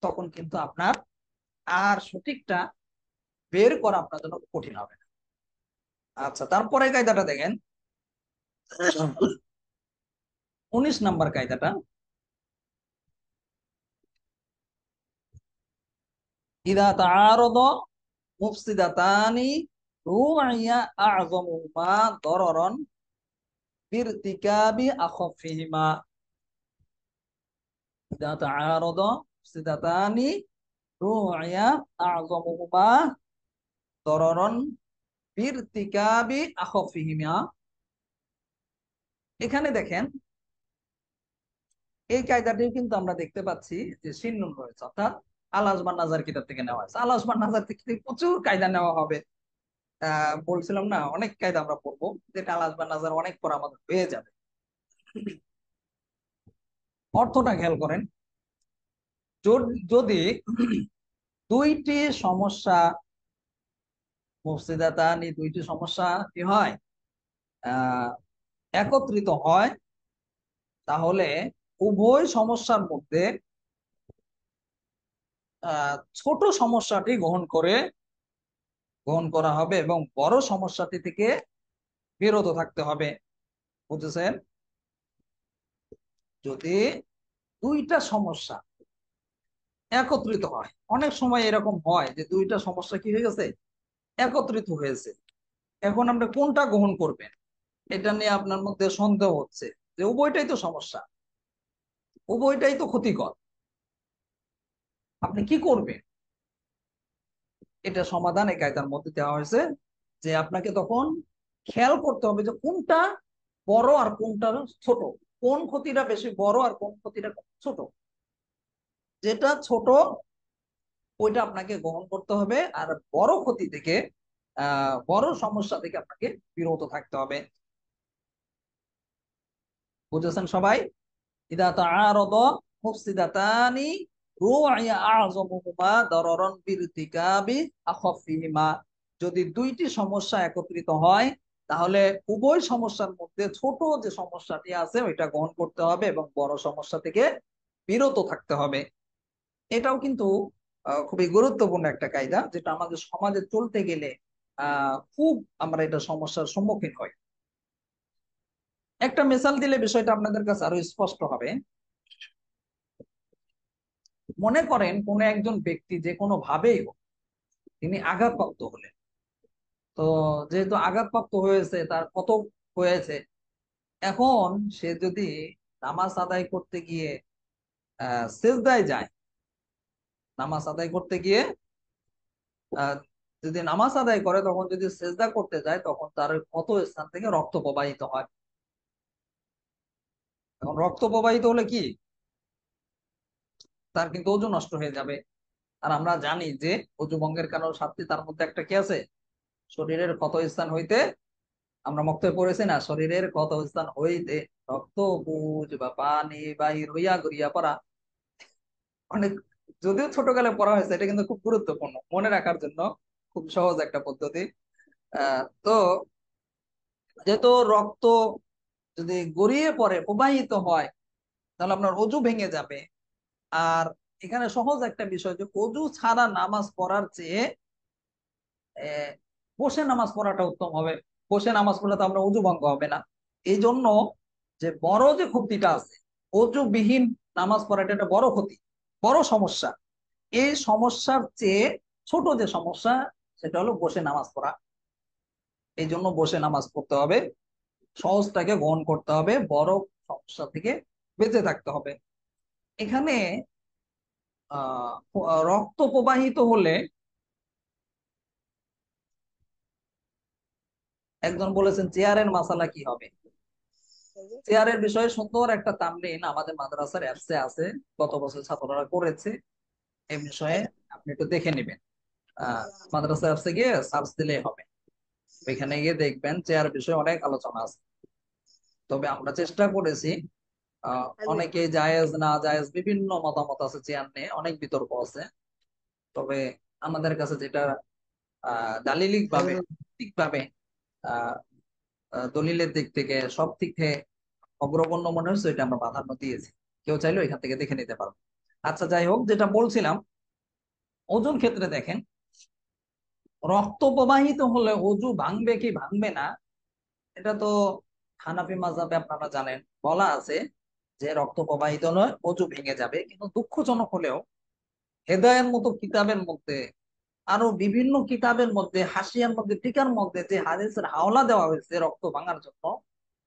তখন কিন্তু আপনার আর সঠিকটা বের করা আপনার জন্য কঠিন হবে না। আচ্ছা, তারপরে কায়দাটা দেখেন, 19 নম্বর কায়দাটা, ইদা তাআরাদ মুফসিদাতানি রু'ইয়া আ'যামুহুমা দরারান বিরতিকাবি আখাফিহিমা। ইদা তাআরাদ মুফসিদাতানি রু'ইয়া আ'যামুহুমা দরারান বিরতিকাবি আখাফিহিমা। এখানে দেখেন, এই কায়দাটি কিন্তু আমরা দেখতে পাচ্ছি যে সিন্নুন রয়েছে, অর্থাৎ আল আসবান নাজার কিতাব থেকে নেওয়া হয়েছে। আল আসবান নাজার থেকে প্রচুর কায়দা নেওয়া হবে। বলছিলাম না, অনেক কায়দা আমরা পড়বো, যেটা আল আসবান নাজার অনেক পর আমাদের হয়ে যাবে। অর্থটা খেয়াল করেন, যদি দুইটি সমস্যা, মুফসিদাতানি দুইটি সমস্যা কি হয়, আহ একত্রিত হয়, তাহলে উভয় সমস্যার মধ্যে ছোট সমস্যাটি গ্রহণ করা হবে এবং বড় সমস্যাটি থেকে বিরত থাকতে হবে। বুঝেছেন? যদি দুইটা সমস্যা একত্রিত হয়, অনেক সময় এরকম হয় যে দুইটা সমস্যা কি হয়ে গেছে, একত্রিত হয়েছে, এখন আপনি কোনটা গ্রহণ করবেন এটা নিয়ে আপনার মধ্যে সন্দেহ হচ্ছে, যে উভয়টাই তো সমস্যা, উভয়টাই তো ক্ষতিকর, আপনি কি করবেন? এটা সমাধান এই কায়দার মধ্যে দেওয়া হয়েছে, যে আপনাকে তখন খেয়াল করতে হবে যে কোনটা বড় আর কোনটা ছোট, কোন ক্ষতিটা বেশি বড় আর কোন ক্ষতিটা ছোট। যেটা ছোট ওইটা আপনাকে গ্রহণ করতে হবে, আর বড় ক্ষতি থেকে বড় সমস্যা থেকে আপনাকে বিরত থাকতে হবে। বুঝেছেন সবাই? ইদা তাআরাদ মুফসিদাতানি রু'ইয়া আ'যামুহুমা দারারান বিরতিকাবি আখাফিহিমা। যদি দুইটি সমস্যা একত্রিত হয়, তাহলে উভয় সমস্যার মধ্যে ছোট যে সমস্যাটি আছে ওইটা গ্রহণ করতে হবে এবং বড় সমস্যা থেকে বিরত থাকতে হবে। এটাও কিন্তু খুবই গুরুত্বপূর্ণ একটা কায়দা, যেটা আমাদের সমাজে চলতে গেলে খুব আমরা এটা সমস্যার সম্মুখীন হই। একটা মিসাল দিলে বিষয়টা আপনাদের কাছে আরো স্পষ্ট হবে। মনে করেন কোন একজন ব্যক্তি যে কোনো ভাবেই হোক, তিনি আঘাতপ্রাপ্ত হলেন। তো যেহেতু আঘাতপ্রাপ্ত হয়েছে, তার কত হয়েছে, এখন সে যদি নামাজ আদায় করতে গিয়ে সেজদায় যায়, নামাজ আদায় করতে গিয়ে আহ, যদি নামাজ আদায় করে, তখন যদি সেজদা করতে যায়, তখন তার কত স্থান থেকে রক্ত প্রবাহিত হয়। এখন রক্ত প্রবাহিত হলে কি, তার কিন্তু ওজু নষ্ট হয়ে যাবে। আর আমরা জানি যে অজু ভঙ্গের কারণ 7টি, তার মধ্যে একটা কি আছে, শরীরের ক্ষত স্থান হইতে, আমরা মক্তবে পড়েছি না, শরীরের ক্ষত স্থান হইতে রক্ত পুজ বা পানি বাহির হইয়া গড়িয়া পড়া। অনেক, যদিও ছোটকালে পড়া হয়েছে, এটা কিন্তু খুব গুরুত্বপূর্ণ মনে রাখার জন্য, খুব সহজ একটা পদ্ধতি। তো যেহেতু রক্ত যদি গড়িয়ে পড়ে, প্রবাহিত হয়, তাহলে আপনার অজু ভেঙে যাবে। আর এখানে সহজ একটা বিষয়, যে অজু ছাড়া নামাজ পড়ার চেয়ে আহ, বসে নামাজ পড়াটা উত্তম হবে। বসে নামাজ পড়লে তো আমরা অজু ভঙ্গ হবে না। এই জন্য যে বড় যে ক্ষতিটা আছে, অজুবিহীন নামাজ পড়াটা একটা বড় ক্ষতি, বড় সমস্যা। এই সমস্যার চেয়ে ছোট যে সমস্যা, সেটা হলো বসে নামাজ পড়া। এই জন্য বসে নামাজ পড়তে হবে, সহজটাকে গ্রহণ করতে হবে, বড় সমস্যা থেকে বেঁচে থাকতে হবে। এখানে রক্ত প্রবাহিত হলে, একজন বলেছেন চেয়ারের মাসালা কি হবে। চেয়ারের বিষয়ে সুন্দর একটা তামরিন আমাদের মাদ্রাসার অ্যাপসে আছে, গত বছর ছাত্ররা করেছে। এই বিষয়ে আপনি একটু দেখে নেবেন। মাদ্রাসা অ্যাপসে গিয়ে সার্চ দিলেই হবে, ওইখানে গিয়ে দেখবেন চেয়ার বিষয়ে অনেক আলোচনা আছে। তবে আমরা চেষ্টা করেছি, অনেকে জায়েজ না জায়েজ বিভিন্ন মতামত আছে, চেয়ার নিয়ে অনেক বিতর্ক আছে। তবে আমাদের কাছে যেটা দালিলিক ভাবে, ঠিক ভাবে, আহ দলিলের দিক থেকে, সব দিক থেকে অগ্রগণ্য মনে হচ্ছে, এটা আমরা প্রাধান্য দিয়েছি। কেউ চাইলে এখান থেকে দেখে নিতে পারবো। আচ্ছা, যাই হোক, যেটা বলছিলাম, ওজুর ক্ষেত্রে দেখেন, রক্ত প্রবাহিত হলে অজু ভাঙবে কি ভাঙবে না, এটা তো হানাফি মাযহাবে আপনারা জানেন বলা আছে যে রক্ত প্রবাহিত হলে অজু ভেঙে যাবে। কিন্তু দুঃখজনক হলেও হেদায়ের মতো কিতাবের মধ্যে, আরো বিভিন্ন কিতাবের মধ্যে, হাসিয়ার মধ্যে, টিকার মধ্যে যে হাদিসের হাওলা দেওয়া হয়েছে রক্ত ভাঙার জন্য,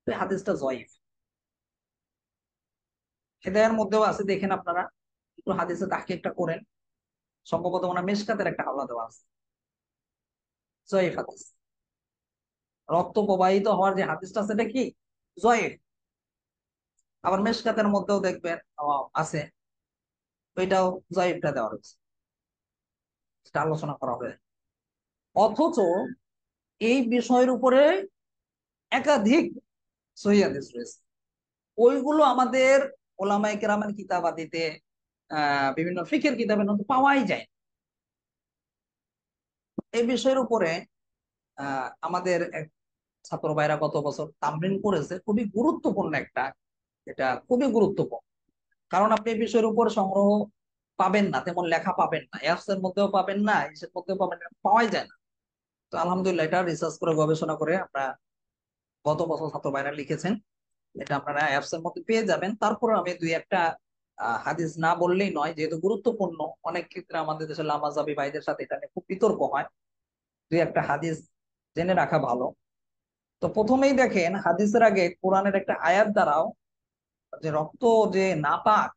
সেই হাদিসটা জয়ীফ। হেদায়ের মধ্যেও আছে, দেখেন আপনারা একটু হাদিসে তাহকিকটা করেন, সম্ভবত ওনার মেশকাতের একটা হাওলা দেওয়া আছে, জয়ীফ হাদিস। রক্ত প্রবাহিত হওয়ার যে হাদিসটা, সেটা কি জয়ীফ। আবার মেশকাতের মধ্যেও দেখবেন আছে, ওইটাও জয়ীফটা দেওয়া হয়েছে, সেটা আলোচনা করা হবে। অথচ এই বিষয়ের উপরে একাধিক সহিহ হাদিস রয়েছে, ওইগুলো আমাদের ওলামায়ে কেরামের কিতাবাদিতে, বিভিন্ন ফিকহের কিতাবের মধ্যে পাওয়াই যায় না। এই বিষয়ের উপরে আমাদের এক ছাত্র ভাইরা গত বছর তামরিন করেছে, খুবই গুরুত্বপূর্ণ একটা, এটা খুবই গুরুত্বপূর্ণ। কারণ আপনি এই বিষয়ের উপর সংগ্রহ পাবেন না, তেমন লেখা পাবেন না, অ্যাপস এর মধ্যেও পাবেন না, ইসের মধ্যেও পাবেন না, পাওয়াই যায় না। তো আলহামদুলিল্লাহ, এটা রিসার্চ করে গবেষণা করে আমরা গত বছর ছাত্র ভাইরা লিখেছেন, এটা আপনারা অ্যাপস এর মধ্যে পেয়ে যাবেন। তারপরে আমি দুই একটা হাদিস না বললেই নয়, যেহেতু গুরুত্বপূর্ণ, অনেক ক্ষেত্রে আমাদের দেশের লামাজাবি ভাইদের সাথে এটা নিয়ে খুব বিতর্ক হয়, দুই একটা হাদিস জেনে রাখা ভালো। তো প্রথমেই দেখেন, হাদিসের আগে কোরআনের একটা আয়াত দ্বারাও, যে রক্ত যে নাপাক,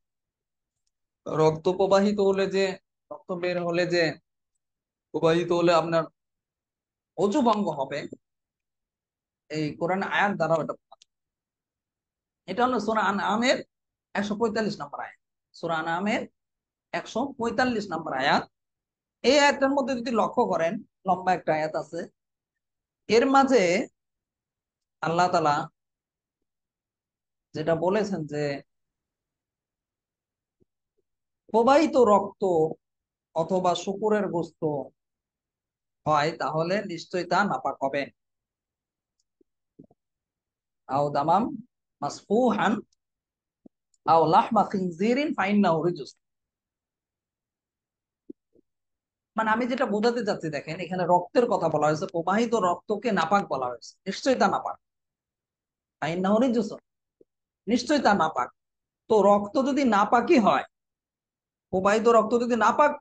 রক্ত প্রবাহিত হলে যে, রক্ত বের হলে যে, প্রবাহিত হলে আপনার অজু ভঙ্গ হবে, এই কোরআন আয়াত দ্বারাও এটা। এটা হলো সূরা আনআমের 145 নম্বর আয়াত। সূরা আনআমের 145 নম্বর আয়াত। এই আয়াতটার মধ্যে যদি লক্ষ্য করেন, লম্বা একটা আয়াত আছে, এর মাঝে আল্লাহ তাআলা যেটা বলেছেন যে প্রবাহিত রক্ত অথবা শূকরের গোশত হয়, তাহলে নিশ্চয়ই তা নাপাক হবে। আও দামাম মাসফুহান আও লাহমা খিনজিরিন ফাইন্নাহু রিজস। মানে আমি যেটা বোঝাতে চাচ্ছি, দেখেন এখানে রক্তের কথা বলা হয়েছে, প্রবাহিত রক্তকে নাপাক বলা হয়েছে, নিশ্চয়ই তা নাপাক। ফাইন্নাহু রিজসুন, নিশ্চয়ই তা নাপাক। তো রক্ত যদি নাপাকি হয়, প্রবাহিত রক্ত যদি নাপাক,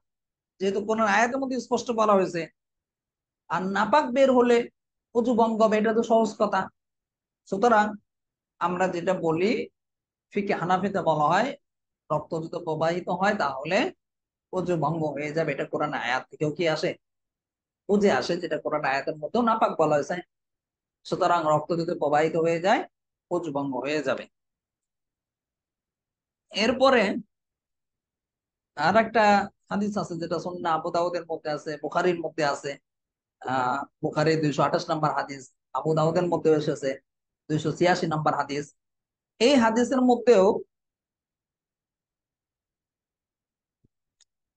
যেহেতু কোন আয়াতের মধ্যে স্পষ্ট বলা হয়েছে, আর নাপাক বের হলে অজু ভঙ্গ হবে, এটা তো সহজ কথা। সুতরাং আমরা যেটা বলি, ফিকে হানাফিতে বলা হয় রক্ত যদি প্রবাহিত হয় তাহলে অজু ভঙ্গ হয়ে যাবে। এটা কোরআন আয়াত থেকেও কি আসে, বুঝে আসে, যেটা কোরআন আয়াতের মধ্যেও নাপাক বলা হয়েছে। সুতরাং রক্ত যদি প্রবাহিত হয়ে যায় অজু ভঙ্গ হয়ে যাবে। এরপরে আর একটা হাদিস আছে যেটা সুন্নাহ আবু দাউদের মধ্যে আছে, বুখারীর মধ্যে আছে। বুখারী 228 নম্বর হাদিস, আবু দাউদের মধ্যে এসেছে 286 নম্বর হাদিস। এই হাদিসের মধ্যেও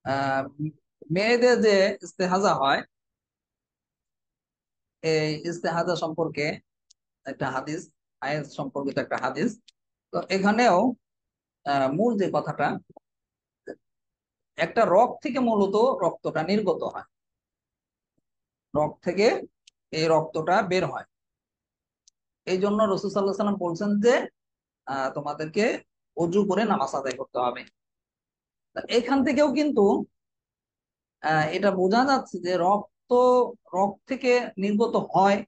আহ মেয়েদের যে ইস্তেহাজা হয়, এই ইস্তেহাজা সম্পর্কে একটা হাদিস, আয়াত সম্পর্কিত একটা হাদিস। তো এখানেও মূল যে কথাটা, একটা রগ থেকে মূলত রক্তটা নির্গত হয়, রগ থেকে এই রক্তটা বের হয়। এই জন্য রাসূল সাল্লাল্লাহু আলাইহি সাল্লাম বলছেন যে তোমাদেরকে অজু করে নামাজ আদায় করতে হবে। তা এখান থেকেও কিন্তু এটা বোঝা যাচ্ছে যে রক্ত রগ থেকে নির্গত হয়,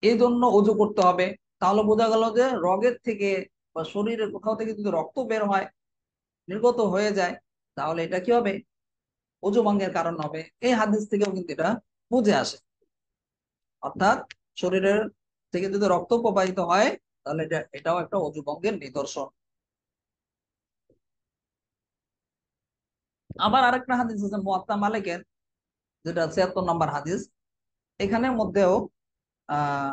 এই জন্য অজু করতে হবে। তাহলে বোঝা গেল যে রগের থেকে বা শরীরের কোথাও থেকে যদি রক্ত বের হয়, নির্গত হয়ে যায়, তাহলে এটা কি হবে, অজু ভঙ্গের কারণ হবে। এই হাদিস থেকেও কিন্তু এটা বুঝে আসে। অর্থাৎ শরীরের থেকে যদি রক্ত প্রবাহিত হয় তাহলে এটাও একটা অজু ভঙ্গের নিদর্শন। আবার আরেকটা হাদিস আছে মুয়াত্তা মালিকের, যেটা 76 নম্বর হাদিস। এখানের মধ্যেও আহ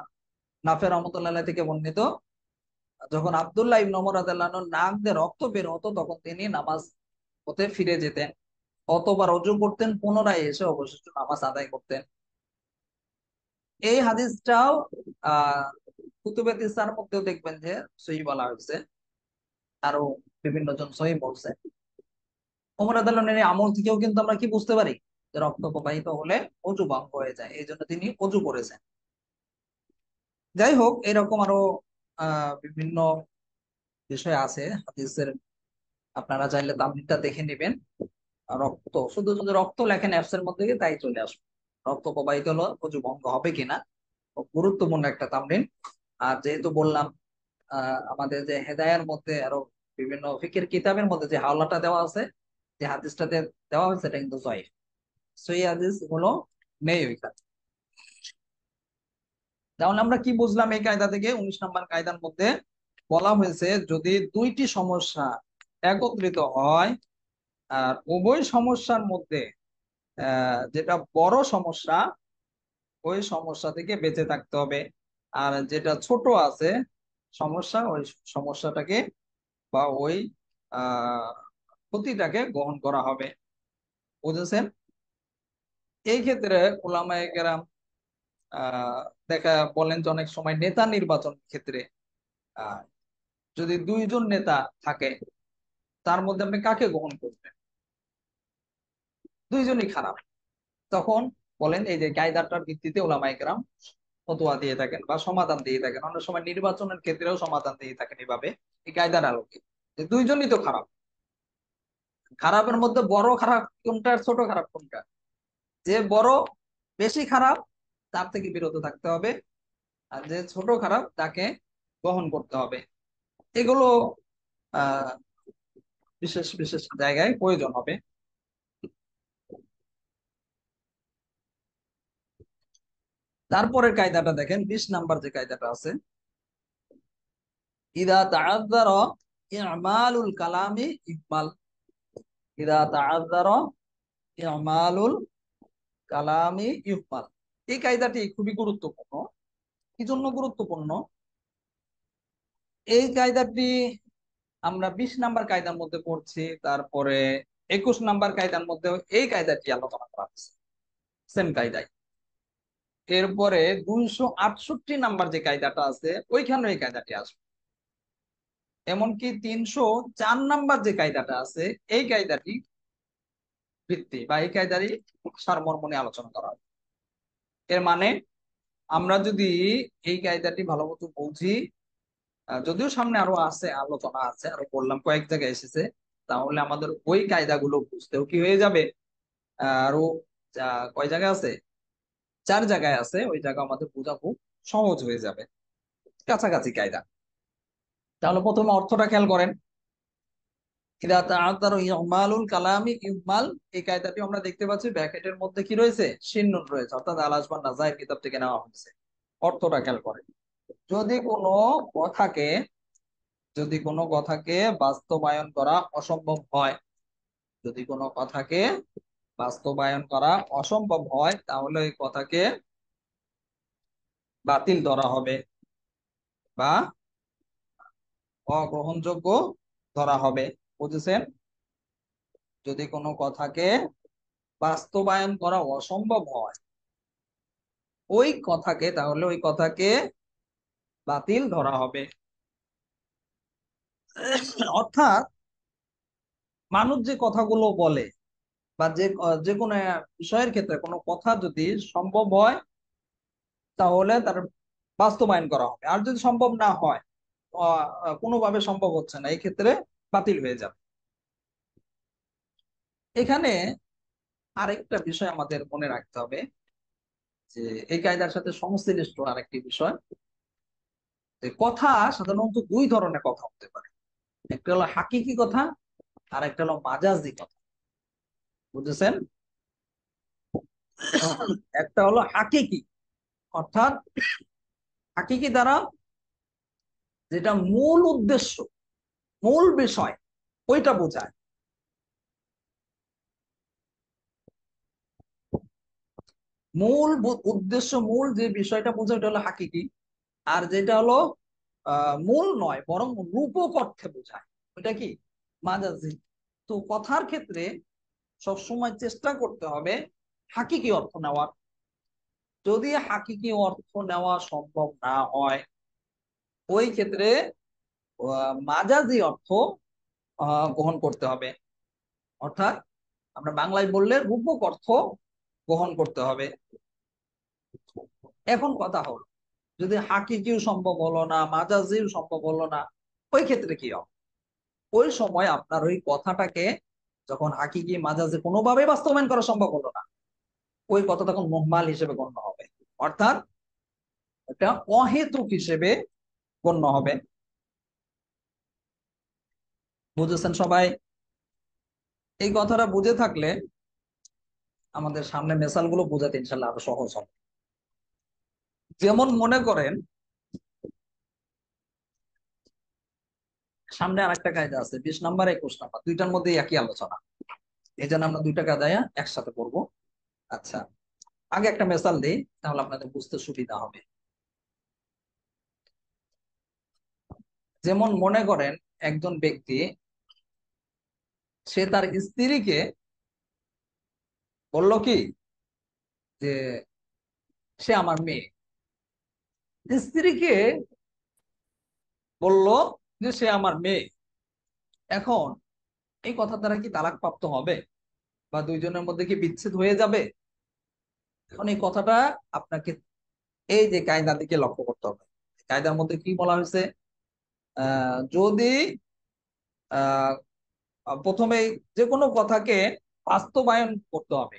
নাফে রহমতুল্লাহ থেকে বর্ণিত, যখন আব্দুল্লাহ ইবনে ওমর রাদিয়াল্লাহু আনহু নাক দিয়ে রক্ত বের হতো তখন তিনি নামাজ হতে ফিরে যেতেন, অতবার অজু করতেন, পুনরায় এসে অবশিষ্ট নামাজ আদায় করতেন। এই হাদিসটাও আহ কুতুবে তিসার মধ্যেও দেখবেন যে সহিহ বলা হয়েছে, আরো বিভিন্ন জন সহিহ বলছে। ওমর রাদিয়াল্লাহু আনহু এর আমল থেকেও কিন্তু আমরা কি বুঝতে পারি যে রক্ত প্রবাহিত হলে অজু ভঙ্গ হয়ে যায়, এই জন্য তিনি অজু করেছেন। যাই হোক, এরকম আরো বিভিন্ন বিষয় আছে হাদিসের, আপনারা চাইলে তামরিনটা দেখে নেবেন। রক্ত, শুধু যদি রক্ত লেখেন অ্যাপসের মধ্যে গিয়ে তাই চলে আসবে, রক্ত প্রবাহিত হলো অজু ভঙ্গ হবে কিনা। খুব গুরুত্বপূর্ণ একটা তামরিন। আর যেহেতু বললাম আমাদের যে হেদায়ার মধ্যে আরো বিভিন্ন ফিকের কিতাবের মধ্যে যে হাওলাটা দেওয়া আছে, যে হাদিসটাতে দেওয়া হয়েছে, এটা কিন্তু জয়ীফ, সহিহ হাদিস গুলো নেই ওইখানে। তাহলে আমরা কি বুঝলাম এই কায়দা থেকে? 19 নম্বর কায়দার মধ্যে বলা হয়েছে যদি দুইটি সমস্যা একত্রিত হয়, আর উভয় সমস্যার মধ্যে যেটা বড় সমস্যা, ওই সমস্যা থেকে বেঁচে থাকতে হবে। আর যেটা ছোট আছে সমস্যা, ওই সমস্যাটাকে বা ওই আহ ক্ষতিটাকে গ্রহণ করা হবে। বুঝেছেন? এই ক্ষেত্রে উলামায়ে কেরাম আহ দেখা বলেন যে অনেক সময় নেতা নির্বাচন ক্ষেত্রে আহ যদি দুইজন নেতা থাকে, তার মধ্যে আপনি কাকে গ্রহণ করবেন? দুইজনই খারাপ, তখন বলেন এই যে কায়দাটার ভিত্তিতে উলামায়ে কেরাম ফতোয়া দিয়ে থাকেন বা সমাধান দিয়ে থাকেন। অনেক সময় নির্বাচনের ক্ষেত্রেও সমাধান দিয়ে থাকেন এভাবে, এই কায়দার আলোকে, যে দুইজনই তো খারাপ। খারাপের মধ্যে বড় খারাপ কোনটা আর ছোট খারাপ কোনটা? যে বড় বেশি খারাপ তার থেকে বিরত থাকতে হবে, আর যে ছোট খারাপ তাকে গ্রহণ করতে হবে। এগুলো আহ বিশেষ বিশেষ জায়গায় প্রয়োজন হবে। তারপরের কায়দাটা দেখেন, 20 নাম্বার যে কায়দাটা আছে, ইদা তাআযযারা ইমালুল কালামি ইকমাল। ইদা তাআযযারা ইমালুল কালামি ইকমাল। এই কায়দাটি খুবই গুরুত্বপূর্ণ। কি জন্য গুরুত্বপূর্ণ? এই কায়দাটি আমরা 20 নাম্বার কায়দার মধ্যে পড়ছি, তারপরে 21 নাম্বার কায়দার মধ্যে এই কায়দাটি আলোচনা করা হচ্ছে, সেম কায়দায়। এরপরে 268 নাম্বার যে কায়দাটা আছে ওইখানে এই কায়দাটি আসবে। এমনকি 304 নাম্বার যে কায়দাটা আছে এই কায়দাটি ভিত্তি বা এই কায়দারই সারমর্ম নিয়ে আলোচনা করা হবে। এর মানে আমরা যদি এই কায়দাটি ভালো মতো বুঝি, যদিও সামনে আরো আছে, আলোচনা আছে, আরো বললাম কয়েক জায়গায় এসেছে, তাহলে আমাদের ওই কায়দাগুলো বুঝতেও কি হয়ে যাবে, আরো কয় জায়গায় আছে, 4 জায়গায় আছে, ওই জায়গা আমাদের বোঝা খুব সহজ হয়ে যাবে, কাছাকাছি কায়দা। তাহলে প্রথমে অর্থটা খেয়াল করেন। ইদা তাআত্তারা ইমালুল কালামি ইমাল, এই কায়দাটি আমরা দেখতে পাচ্ছি ব্র্যাকেটের মধ্যে কি রয়েছে, শিন নুন রয়েছে, অর্থাৎ আল আসমান নাজায়ের কিতাব থেকে নেওয়া হয়েছে। অর্থটা খেয়াল করেন। যদি কোনো কথাকে যদি কোনো কথাকে বাস্তবায়ন করা অসম্ভব হয়, যদি কোনো কথাকে বাস্তবায়ন করা অসম্ভব হয়, তাহলে ওই কথাকে বাতিল ধরা হবে বা অগ্রহণযোগ্য ধরা হবে। বুঝেছেন? যদি কোনো কথাকে বাস্তবায়ন করা অসম্ভব হয় তাহলে ওই কথাকে বাতিল ধরা হবে। অর্থাৎ মানুষ যে কথাগুলো বলে বা যে কোনো বিষয়ের ক্ষেত্রে কোনো কথা যদি সম্ভব হয় তাহলে তার বাস্তবায়ন করা হবে, আর যদি সম্ভব না হয়, কোনোভাবে সম্ভব হচ্ছে না, এই ক্ষেত্রে বাতিল হয়ে যাবে। এখানে আরেকটা বিষয় আমাদের মনে রাখতে হবে, যে এই কায়দার সাথে সংশ্লিষ্ট আরেকটি বিষয়, যে কথা সাধারণত 2 ধরনের কথা হতে পারে। একটা হলো হাকিকি কথা, আর একটা হলো মাজাজি কথা। বুঝেছেন? একটা হলো হাকিকি, অর্থাৎ হাকিকি দ্বারা যেটা মূল উদ্দেশ্য, মূল বিষয়, ওইটা বোঝায়। উদ্দেশ্য, মূল যে বিষয়টা বোঝায় ওটা হলো হাকিকি। আর যেটা হলো মূল নয় বরং রূপক অর্থে বোঝায়, ওটা কি, মাজাজি। তো কথার ক্ষেত্রে সবসময় চেষ্টা করতে হবে হাকিকি অর্থ নেওয়ার। যদি হাকিকি অর্থ নেওয়া সম্ভব না হয়, ওই ক্ষেত্রে মাজাজি অর্থ গ্রহণ করতে হবে। অর্থাৎ আমরা বাংলায় বললে রূপক অর্থ গ্রহণ করতে হবে। এখন কথা হলো, যদি হাকিকিও সম্ভব হলো না, মাজাজিও সম্ভব হলো না, ওই ক্ষেত্রে কি হবে? ওই সময় আপনার ওই কথাটাকে, যখন হাকিকি মাজাজি কোনোভাবে বাস্তবায়ন করা সম্ভব হলো না, ওই কথা তখন মুহমাল হিসেবে গণ্য হবে, অর্থাৎ এটা অহেতুক হিসেবে গণ্য হবে। বুঝেছেন সবাই? এই কথাটা বুঝে থাকলে আমাদের সামনে মেসালগুলো বোঝাতে ইনশাল্লাহ আরো সহজ হবে। যেমন মনে করেন, সামনে আরেকটা কায়দা আছে, 20 নাম্বার 21 নাম্বার, দুইটার মধ্যে একই আলোচনা, এই জন্য আমরা দুইটা কায়দা একসাথে করবো। আচ্ছা, আগে একটা মেসাল দিই, তাহলে আপনাদের বুঝতে সুবিধা হবে। যেমন মনে করেন, একজন ব্যক্তি, সে তার স্ত্রীকে বলল কি, যে সে আমার মেয়ে। স্ত্রীকে বলল যে সে আমার মেয়ে। এখন এই কথা দ্বারা কি তালাক প্রাপ্ত হবে, বা দুইজনের মধ্যে কি বিচ্ছেদ হয়ে যাবে? এখন এই কথাটা আপনাকে এই যে কায়দার দিকে লক্ষ্য করতে হবে। কায়দার মধ্যে কি বলা হয়েছে, যদি আহ প্রথমে যে কোনো কথাকে বাস্তবায়ন করতে হবে,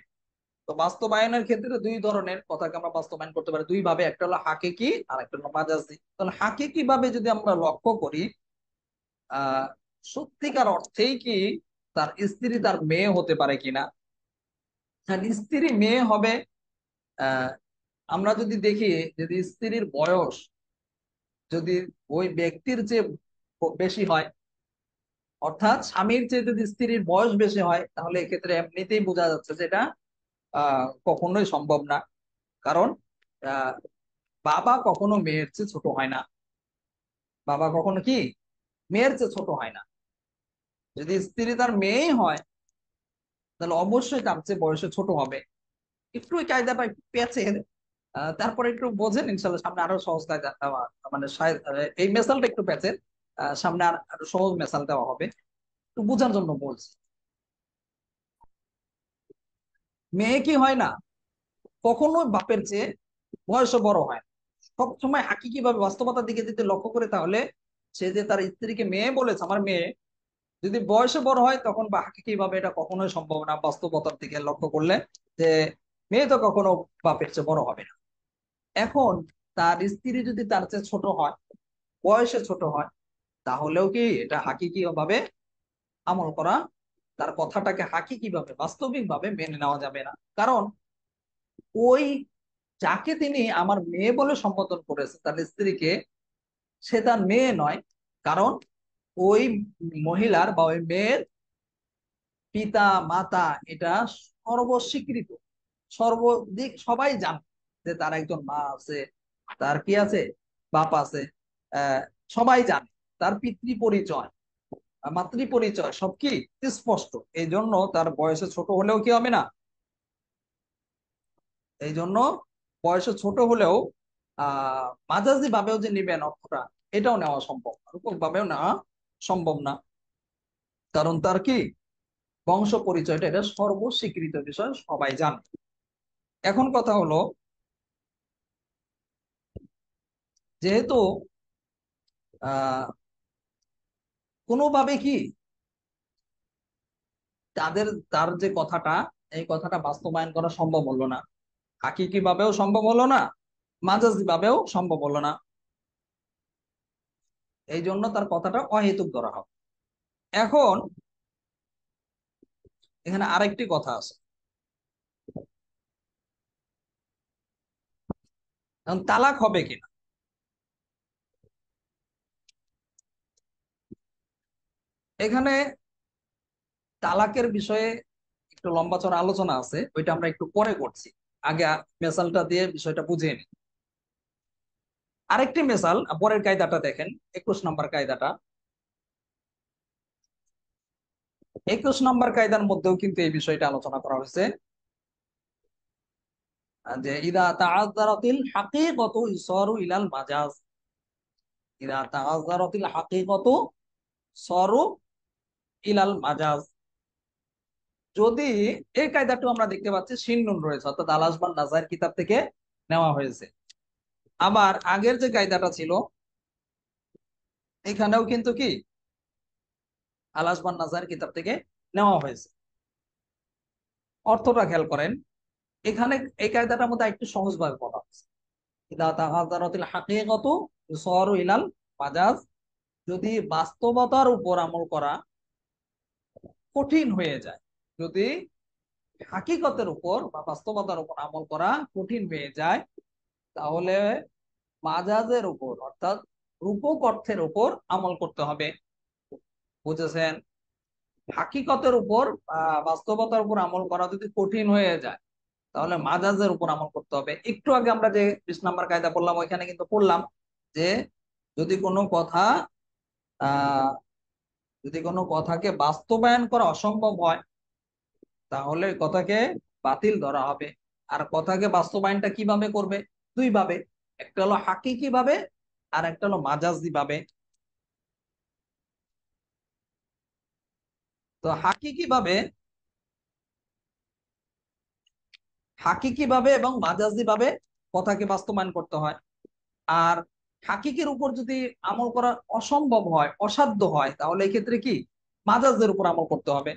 তো বাস্তবায়নের ক্ষেত্রে 2 ধরনের কথাকে আমরা বাস্তবায়ন করতে পারি 2 ভাবে, একটা হলো হাকিকি আর একটা হলো মাজাজি। তাহলে হাকিকি ভাবে যদি আমরা লক্ষ্য করি, আহ সত্যিকার অর্থেই কি তার স্ত্রী তার মেয়ে হতে পারে কিনা, আর স্ত্রী মেয়ে হবে। আহ আমরা যদি দেখি, যদি স্ত্রীর বয়স যদি ওই ব্যক্তির চেয়ে বেশি হয়, অর্থাৎ স্বামীর চেয়ে যদি স্ত্রীর বয়স বেশি হয়, তাহলে এক্ষেত্রে এমনিতেই বোঝা যাচ্ছে যে এটা কখনোই সম্ভব না। কারণ আহ বাবা কখনো মেয়ের চেয়ে ছোট হয় না, বাবা কখনো কি মেয়ের চেয়ে ছোট হয় না। যদি স্ত্রী তার মেয়েই হয়, তাহলে অবশ্যই তার চেয়ে বয়সে ছোট হবে। একটু ওই কায়দাটা একটু পেঁচের, তারপরে একটু বোঝেন, ইনশাল্লাহ সামনে আরো সহজ কায়দা মানে এই মেসালটা একটু পেঁচের, সামনে আরো সহজ মেসাল দেওয়া হবে, একটু বোঝার জন্য বলছি। মেয়ে কি হয় না, কখনোই বাপের চেয়ে বয়সে বড় হয় না। সবসময় হাকিকি ভাবে বাস্তবতার দিকে যদি লক্ষ্য করে, তাহলে সে যে তার স্ত্রীকে মেয়ে বলেছে আমার মেয়ে, যদি বয়সে বড় হয় তখন বা হাকিকি ভাবে এটা কখনোই সম্ভব না, বাস্তবতার দিকে লক্ষ্য করলে, যে মেয়ে তো কখনো বাপের চেয়ে বড় হবে না। এখন তার স্ত্রী যদি তার চেয়ে ছোট হয়, বয়সে ছোট হয়, তাহলেও কি এটা হাকিকি ভাবে আমল করা, তার কথাটাকে হাকিকি ভাবে বাস্তবিক ভাবে মেনে নেওয়া যাবে না। কারণ ওই যাকে তিনি আমার মেয়ে বলে সম্বোধন করেছে, তার স্ত্রীকে, সে তার মেয়ে নয়। কারণ ওই মহিলার বা ওই মেয়ের পিতা মাতা এটা সর্বস্বীকৃত, সর্বদিক সবাই জানে যে তার একজন মা আছে, তার কি আছে, বাপ আছে। আহ সবাই জানে তার পিতৃ পরিচয়, মাতৃ পরিচয় সব কি স্পষ্ট। এই জন্য তার বয়সে ছোট হলেও কি হবে না, এই জন্য বয়সে ছোট হলেও মাজাজি ভাবেও যে নিবেন অর্থটা, এটাও নেওয়া সম্ভব, রূপক ভাবেও নেওয়া সম্ভব না। কারণ তার কি বংশ পরিচয়টা এটা সর্বস্বীকৃত বিষয়, সবাই জানে। এখন কথা হলো, যেহেতু আহ কোনোভাবে কি তার যে কথাটা, এই কথাটা বাস্তবায়ন করা সম্ভব হলো না, হাকিকি ভাবেও সম্ভব হলো না, মাজাজি ভাবেও সম্ভব হলো না, এই জন্য তার কথাটা অহেতুক ধরা হবে। এখন এখানে আরেকটি কথা আছে। এখন তালাক হবে কিনা, এখানে তালাকের বিষয়ে একটু লম্বা চড়া আলোচনা আছে, ওইটা আমরা একটু পরে করছি। আগে মেসালটা দিয়ে বিষয়টা বুঝিয়ে নিই। আরেকটি মেসাল, পরের কায়দাটা দেখেন, 21 নম্বর কায়দাটা। 21 নম্বর কায়দার মধ্যেও কিন্তু এই বিষয়টা আলোচনা করা হয়েছে, যে ইদা তাআযযারাতিল হাকীকাতু ইসারু ইলাল মাজাজ, ইদা তাআযযারাতিল হাকীকাতু সারু ইলাল মাজাজ। যদি এই কায়দাটা আমরা দেখতে পাচ্ছি শিন্নুন রয়েছে, অর্থাৎ আল আসবান নাজায়ের কিতাব থেকে নেওয়া হয়েছে। আবার আগের যে কায়দাটা ছিল, এখানেও কিন্তু কি আল আসবান নাজায়ের কিতাব থেকে নেওয়া হয়েছে। অর্থটা খেয়াল করেন, এখানে এই কায়দাটার মধ্যে একটু সহজভাবে বলা হয়েছে, ইদা তাআযযারাতিল হাকীকাতু ইসারু ইলাল মাজাজ, যদি বাস্তবতার উপর আমল করা কঠিন হয়ে যায়, যদি হাকিকতের উপর বা বাস্তবতার উপর আমল করা কঠিন হয়ে যায়, তাহলে মাজাজের উপর অর্থাৎ রূপক অর্থের উপর আমল করতে হবে। বুঝেছেন? হাকিকতের উপর বাস্তবতার উপর আমল করা যদি কঠিন হয়ে যায়, তাহলে মাজাজের উপর আমল করতে হবে। একটু আগে আমরা যে 20 নম্বর কায়দা পড়লাম, ওইখানে কিন্তু পড়লাম যে যদি কোনো কথা আহ যদি কোনো কথাকে বাস্তবায়ন করা অসম্ভব হয়, তাহলে কথাকে বাতিল ধরা হবে। আর কথাকে বাস্তবায়নটা কিভাবে করবে? দুই ভাবে, একটা হলো হাকিকি ভাবে, আর একটা হলো মাজাজি ভাবে। তো হাকিকি ভাবে এবং মাজাজি ভাবে কথাকে বাস্তবায়ন করতে হয়। আর হাকিকের উপর যদি আমল করা অসম্ভব হয়, অসাধ্য হয়, তাহলে এই ক্ষেত্রে কি মাজাজের উপর আমল করতে হবে।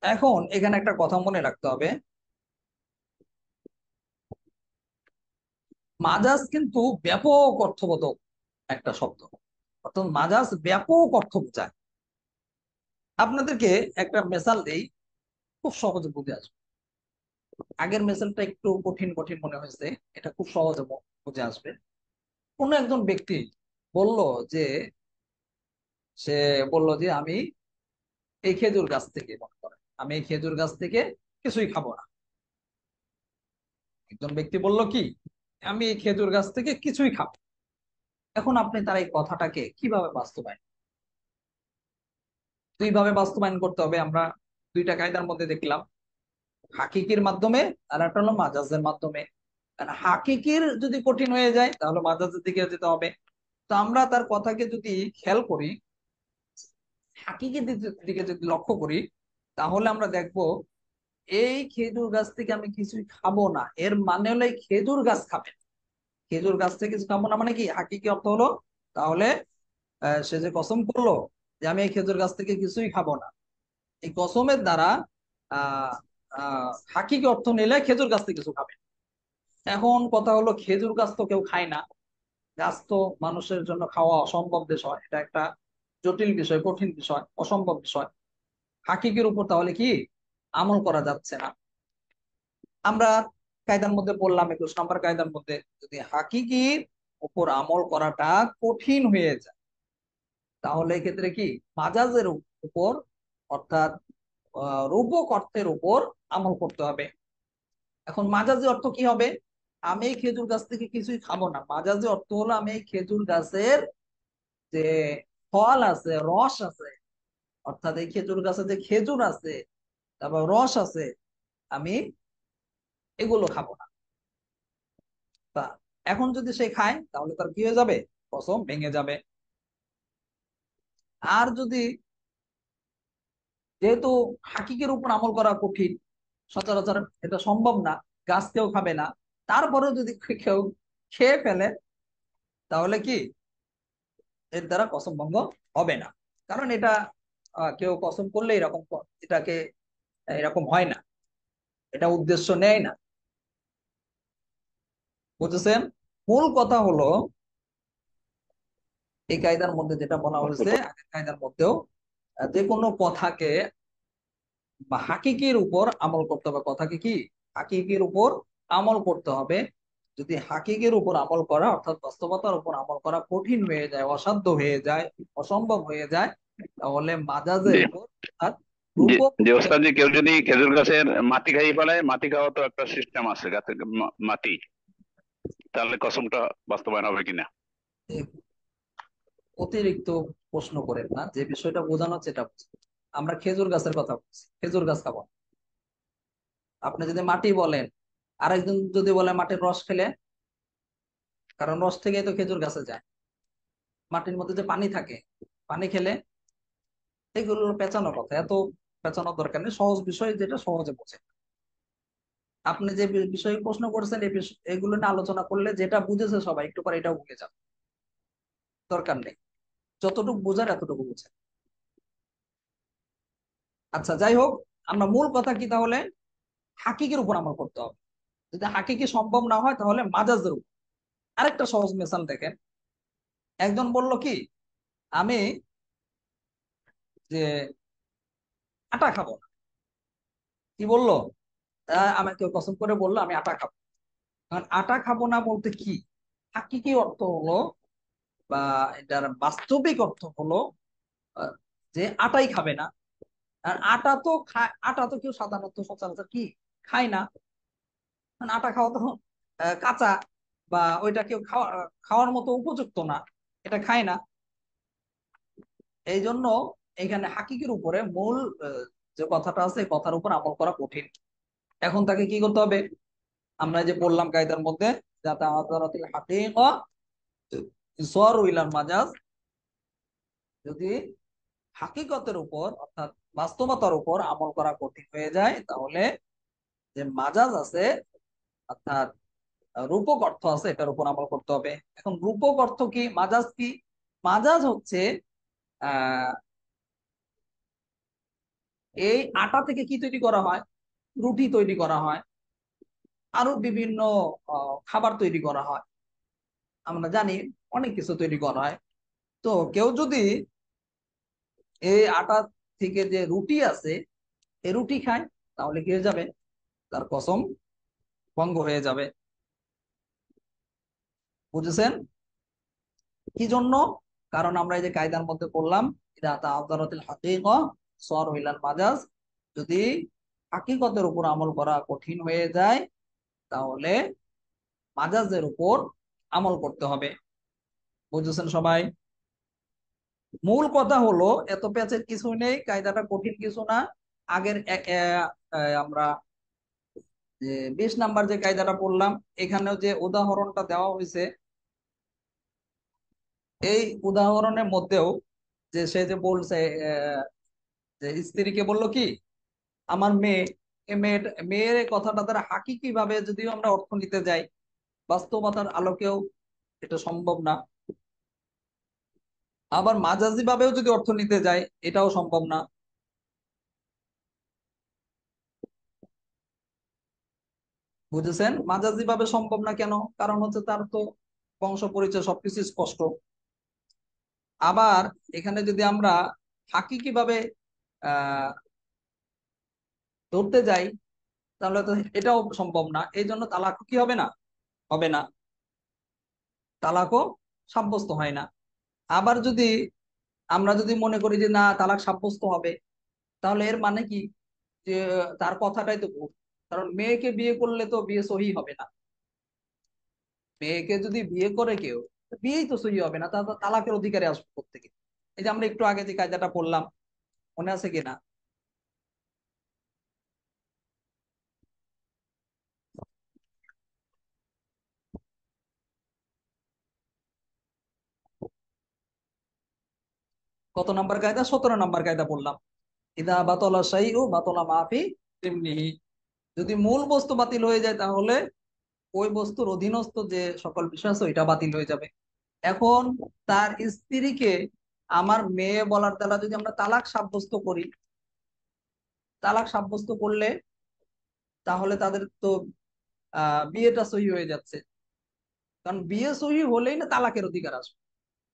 এখন এখানে একটা কথা মনে রাখতে হবে, মাজাজ কিন্তু ব্যাপক অর্থবোধক একটা শব্দ, অর্থাৎ মাজাজ ব্যাপক অর্থ বোঝায়। আপনাদেরকে একটা মেসাল দেই, খুব সহজে বুঝে আসবে। আগের মেসালটা একটু কঠিন কঠিন মনে হয়েছে, এটা খুব সহজে বুঝে আসবে। কোন একজন ব্যক্তি বলল যে, সে বলল যে আমি এই খেজুর গাছ থেকে, মনে করেন আমি এই খেজুর গাছ থেকে কিছুই খাবো না। একজন ব্যক্তি বলল কি, আমি এই খেজুর গাছ থেকে কিছুই খাবো। এখন আপনি তার এই কথাটাকে কিভাবে বাস্তবায়ন, দুইভাবে বাস্তবায়ন করতে হবে। আমরা দুইটা কায়দার মধ্যে দেখলাম, হাকিকির মাধ্যমে, আর একটা হলো মাজাজের মাধ্যমে। কারণ হাকিকির যদি কঠিন হয়ে যায়, তাহলে মাজাজের দিকে যেতে হবে। তো আমরা তার কথাকে যদি খেয়াল করি, হাকিকির দিকে যদি লক্ষ্য করি, তাহলে আমরা দেখব এই খেজুর গাছ থেকে আমি কিছুই খাবো না, এর মানে হলো এই খেজুর গাছ খাবে। খেজুর গাছ থেকে কিছু খাবো না মানে কি, হাকিকি অর্থ হলো তাহলে সে যে কসম করলো যে আমি এই খেজুর গাছ থেকে কিছুই খাবো না, এই কসমের দ্বারা আহ হাকিকি অর্থ নিলে খেজুর গাছ থেকে কিছু খাবে। এখন কথা হলো খেজুর গাছ তো কেউ খায় না, গাছ তো মানুষের জন্য খাওয়া অসম্ভব বিষয়, এটা একটা জটিল বিষয়, কঠিন বিষয়, অসম্ভব বিষয়। হাকিকের উপর তাহলে কি আমল করা যাচ্ছে না। আমরা কায়দার মধ্যে পড়লাম 21 নম্বর কায়দার মধ্যে, যদি হাকিকির উপর আমল করাটা কঠিন হয়ে যায় তাহলে এক্ষেত্রে কি মাজাজের উপর অর্থাৎ রূপক অর্থের উপর আমল করতে হবে। এখন মাজাজি অর্থ কি হবে? আমি এই খেজুর গাছ থেকে কিছুই খাবো না, মাজাজি অর্থ হলো আমি এই খেজুর গাছের যে ফল আছে, রস আছে, অর্থাৎ এই খেজুর গাছে যে খেজুর আছে, তারপর রস আছে, আমি এগুলো খাবো না। তা এখন যদি সে খায় তাহলে তার কি হয়ে যাবে? কসম ভেঙে যাবে। আর যদি, যেহেতু হাকিকের উপর আমল করা কঠিন, সচরাচর এটা সম্ভব না, গাছ কেউ খাবে না, তারপরে যদি কেউ খেয়ে ফেলে তাহলে কি এর দ্বারা কসম ভঙ্গ হবে না। কারণ এটা কেউ কসম করলে এরকম এটাকে এরকম হয় না, এটা উদ্দেশ্য নেয় না। বুঝেছেন? মূল কথা হলো এই কায়দার মধ্যে যেটা বলা হয়েছে আগের কায়দার মধ্যেও, যে কোনো কথাকে বা হাকিকের উপর আমল করতে হবে। কথাকে কি হাকিকের উপর আমল করতে হবে। যদি হাকিকের উপর আমল করা অর্থাৎ বাস্তবতার উপর আমল করা কঠিন হয়ে যায়, অসাধ্য হয়ে যায়, অসম্ভব হয়ে যায়, তাহলে মাজাজের জি উপর অর্থাৎ জি রূপক জি ওস্তাদ জি, কেউ যদি খেজুর গাছের মাটি খাইয়ে ফেলায়, মাটি খাওয়া তো একটা সিস্টেম আছে, গাছের মাটি, তাহলে কসমটা বাস্তবায়ন হবে কিনা? অতিরিক্ত প্রশ্ন করেন না, যে বিষয়টা বোঝানো হচ্ছে এটা বুঝুন। আমরা খেজুর গাছের কথা বলছি, খেজুর গাছ খাবো না। আপনি যদি মাটি বলেন, আরেকজন যদি বলে মাটির রস খেলে, কারণ রস থেকেই তো খেজুর গাছে যায়, মাটির মধ্যে যে পানি থাকে, পানি খেলে, এগুলো পেঁচানো কথা, এত পেঁচানোর দরকার নেই, সহজ বিষয় যেটা সহজে বোঝে। আপনি যে বিষয়ে প্রশ্ন করছেন এই এগুলো নিয়ে আলোচনা করলে যেটা বুঝেছে সবাই একটু পরে এটাও ভুলে যাবে, দরকার নেই, যতটুকু বোঝার এতটুকু বুঝে। আচ্ছা যাই হোক, আমরা মূল কথা কি তাহলে হাকিকের উপর আমল করতে হবে। যদি হাকিকি সম্ভব না হয় তাহলে মাজাজের উপর। আরেকটা সহজ মিসাল দেখেন, একজন বলল কি আমি যে আটা খাবো না। কি বললো? আমাকে কসম করে বললো আমি আটা খাবো। কারণ আটা খাবো না বলতে কি হাকিকি অর্থ হলো বা এটার বাস্তবিক অর্থ হলো আহ, যে আটাই খাবে না। আর আটা তো খায়, আটা তো কেউ সাধারণত সচরাচর কি খায় না, কারণ আটা খাওয়া তো কাঁচা, বা ওইটা কেউ খাওয়ার মতো উপযুক্ত না, এটা খায় না। এই জন্য এখানে হাকিকের উপরে মূল যে কথাটা আছে এই কথার উপর আমল করা কঠিন। এখন তাকে কি করতে হবে? আমরা যে পড়লাম কায়দার মধ্যে, যাতে আদারাতিল হাকিকা ইসওয়ারু ইলাল মাজাজ, যদি হাকিকতের উপর অর্থাৎ বাস্তবতার উপর আমল করা কঠিন হয়ে যায় তাহলে যে মাজাজ আছে অর্থাৎ রূপক অর্থ আছে এটার উপর আমল করতে হবে। এখন রূপক অর্থ কি, মাজাজ কি? মাজাজ হচ্ছে আহ এই আটা থেকে কি তৈরি করা হয়? রুটি তৈরি করা হয়, আরো বিভিন্ন খাবার তৈরি করা হয়, আমরা জানি অনেক কিছু তৈরি করা হয়। তো কেউ যদি এই আটা থেকে যে রুটি আছে এই রুটি খায় তাহলে কি হয়ে যাবে? তার কসম ভঙ্গ হয়ে যাবে। বুঝেছেন? কি জন্য? কারণ আমরা এই যে কায়দার মধ্যে পড়লাম ইদা তাআযারাতিল হাকীকা সার ইলাল মাজাজ, যদি হাকিকতের উপর আমল করা কঠিন হয়ে যায় তাহলে মাজাজের উপর আমল করতে হবে। বুঝেছেন সবাই? মূল কথা হলো এত প্যাচের কিছু নেই, কায়দাটা কঠিন কিছু না। আগের আমরা যে 20 নাম্বার যে কায়দাটা পড়লাম এখানেও যে উদাহরণটা দেওয়া হয়েছে, এই উদাহরণের মধ্যেও যে সে যে বলছে যে স্ত্রীকে বললো কি আমার মেয়ে, এ মেয়ের এই কথাটা দ্বারা হাকিকি ভাবে যদিও আমরা অর্থ নিতে যাই, বাস্তবতার আলোকেও এটা সম্ভব না। আবার মাজাজি ভাবেও যদি অর্থ নিতে যায় এটাও সম্ভব না। বুঝেছেন? মাজাজি ভাবে সম্ভব না কেন? কারণ হচ্ছে তার তো বংশ পরিচয় সবকিছু স্পষ্ট। আবার এখানে যদি আমরা হাকিকি ভাবে আহ ধরতে যাই তাহলে তো এটাও সম্ভব না, এই জন্য তালাক কি হবে না, হবে না, তালাকও সাব্যস্ত হয় না। আবার যদি আমরা যদি মনে করি যে না তালাক সাব্যস্ত হবে, তাহলে এর মানে কি যে তার কথাটাই তো ভুল। কারণ মেয়েকে বিয়ে করলে তো বিয়ে সহি হবে না। মেয়েকে যদি বিয়ে করে কেউ, বিয়েই তো সহি হবে না, তা তো তালাকের অধিকারে আসবে কোত্থেকে? এই যে আমরা একটু আগে যে কায়দাটা পড়লাম, মনে আছে কিনা? কত নাম্বার কায়দা? 17 নাম্বার কায়দা পড়লাম। ইদা বাতলা শাইউ বাতলা মাফি তেমনিহি। যদি মূল বস্তু বাতিল হয়ে যায় তাহলে ওই বস্তুর অধীনস্থ যে সকল বিষয় আছে ওইটা বাতিল হয়ে যাবে। এখন তার স্ত্রীকে আমার মেয়ে বলার দ্বারা যদি আমরা তালাক সাব্যস্ত করি, তালাক সাব্যস্ত করলে তাহলে তাদের তো বিয়েটা সহি হয়ে যাচ্ছে। কারণ বিয়ে সহি হলেই না তালাকের অধিকার আসবে।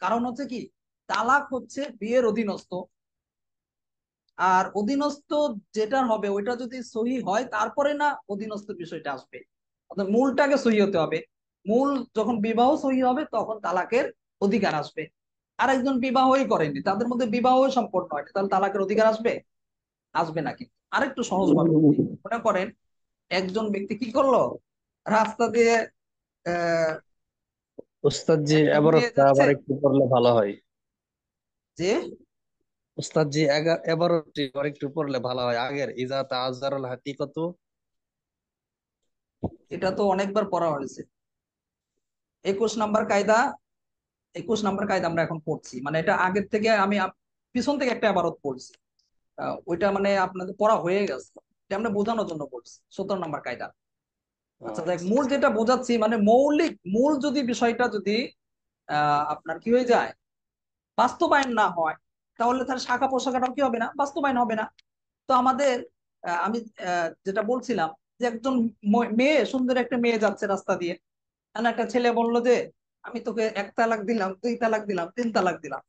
কারণ হচ্ছে কি, তালাক হচ্ছে বিয়ের অধীনস্থ। আর অধীনস্থ যেটা হবে ওইটা যদি সহি হয় তারপরে না অধীনস্থ বিষয়টা আসবে। অর্থাৎ মূলটাকে সহি হতে হবে। মূল যখন বিবাহ সহি হবে তখন তালাকের অধিকার আসবে। আর একজন বিবাহই করেনি, তাদের মধ্যে বিবাহ সম্পন্ন হয়নি, তাহলে তালাকের অধিকার আসবে? আসবে না। কিন্তু আরেকটু সহজ ভাবে বলি। মনে করেন একজন ব্যক্তি কি করলো, রাস্তা দিয়ে আহ ওস্তাদ জি, একটা মেয়ে এবারটা যাচ্ছে, আবার একটু পড়লে ভালো হয়। যে ওস্তাদ জি, এবারটি আবার একটু পড়লে ভালো হয়, আগের ইজা তাআজ্জারাল হাকিকাতু। এটা তো অনেকবার পড়া হয়েছে। 21 নাম্বার কায়দা, 21 নাম্বার কায়দা আমরা এখন পড়ছি, মানে এটা আগের থেকে আমি পিছন থেকে একটা আবারত পড়ছি। ওইটা মানে আপনাদের পড়া হয়ে গেছে, এটা আমরা বোঝানোর জন্য পড়ছি। 17 নাম্বার কায়দা। আচ্ছা দেখ, আচ্ছা মূল যেটা বোঝাচ্ছি মানে মৌলিক মূল যদি বিষয়টা যদি আপনার কি হয়ে যায়, বাস্তবায়ন না হয়, তাহলে তার শাখা প্রশাখাটাও কি হবে না, বাস্তবায়ন হবে না। তো আমাদের আমি যেটা বলছিলাম যে একজন মেয়ে, সুন্দর একটা মেয়ে যাচ্ছে রাস্তা দিয়ে, আর একটা ছেলে বললো যে আমি তোকে 1 তালাক দিলাম, 2 তালাক দিলাম, 3 তালাক দিলাম।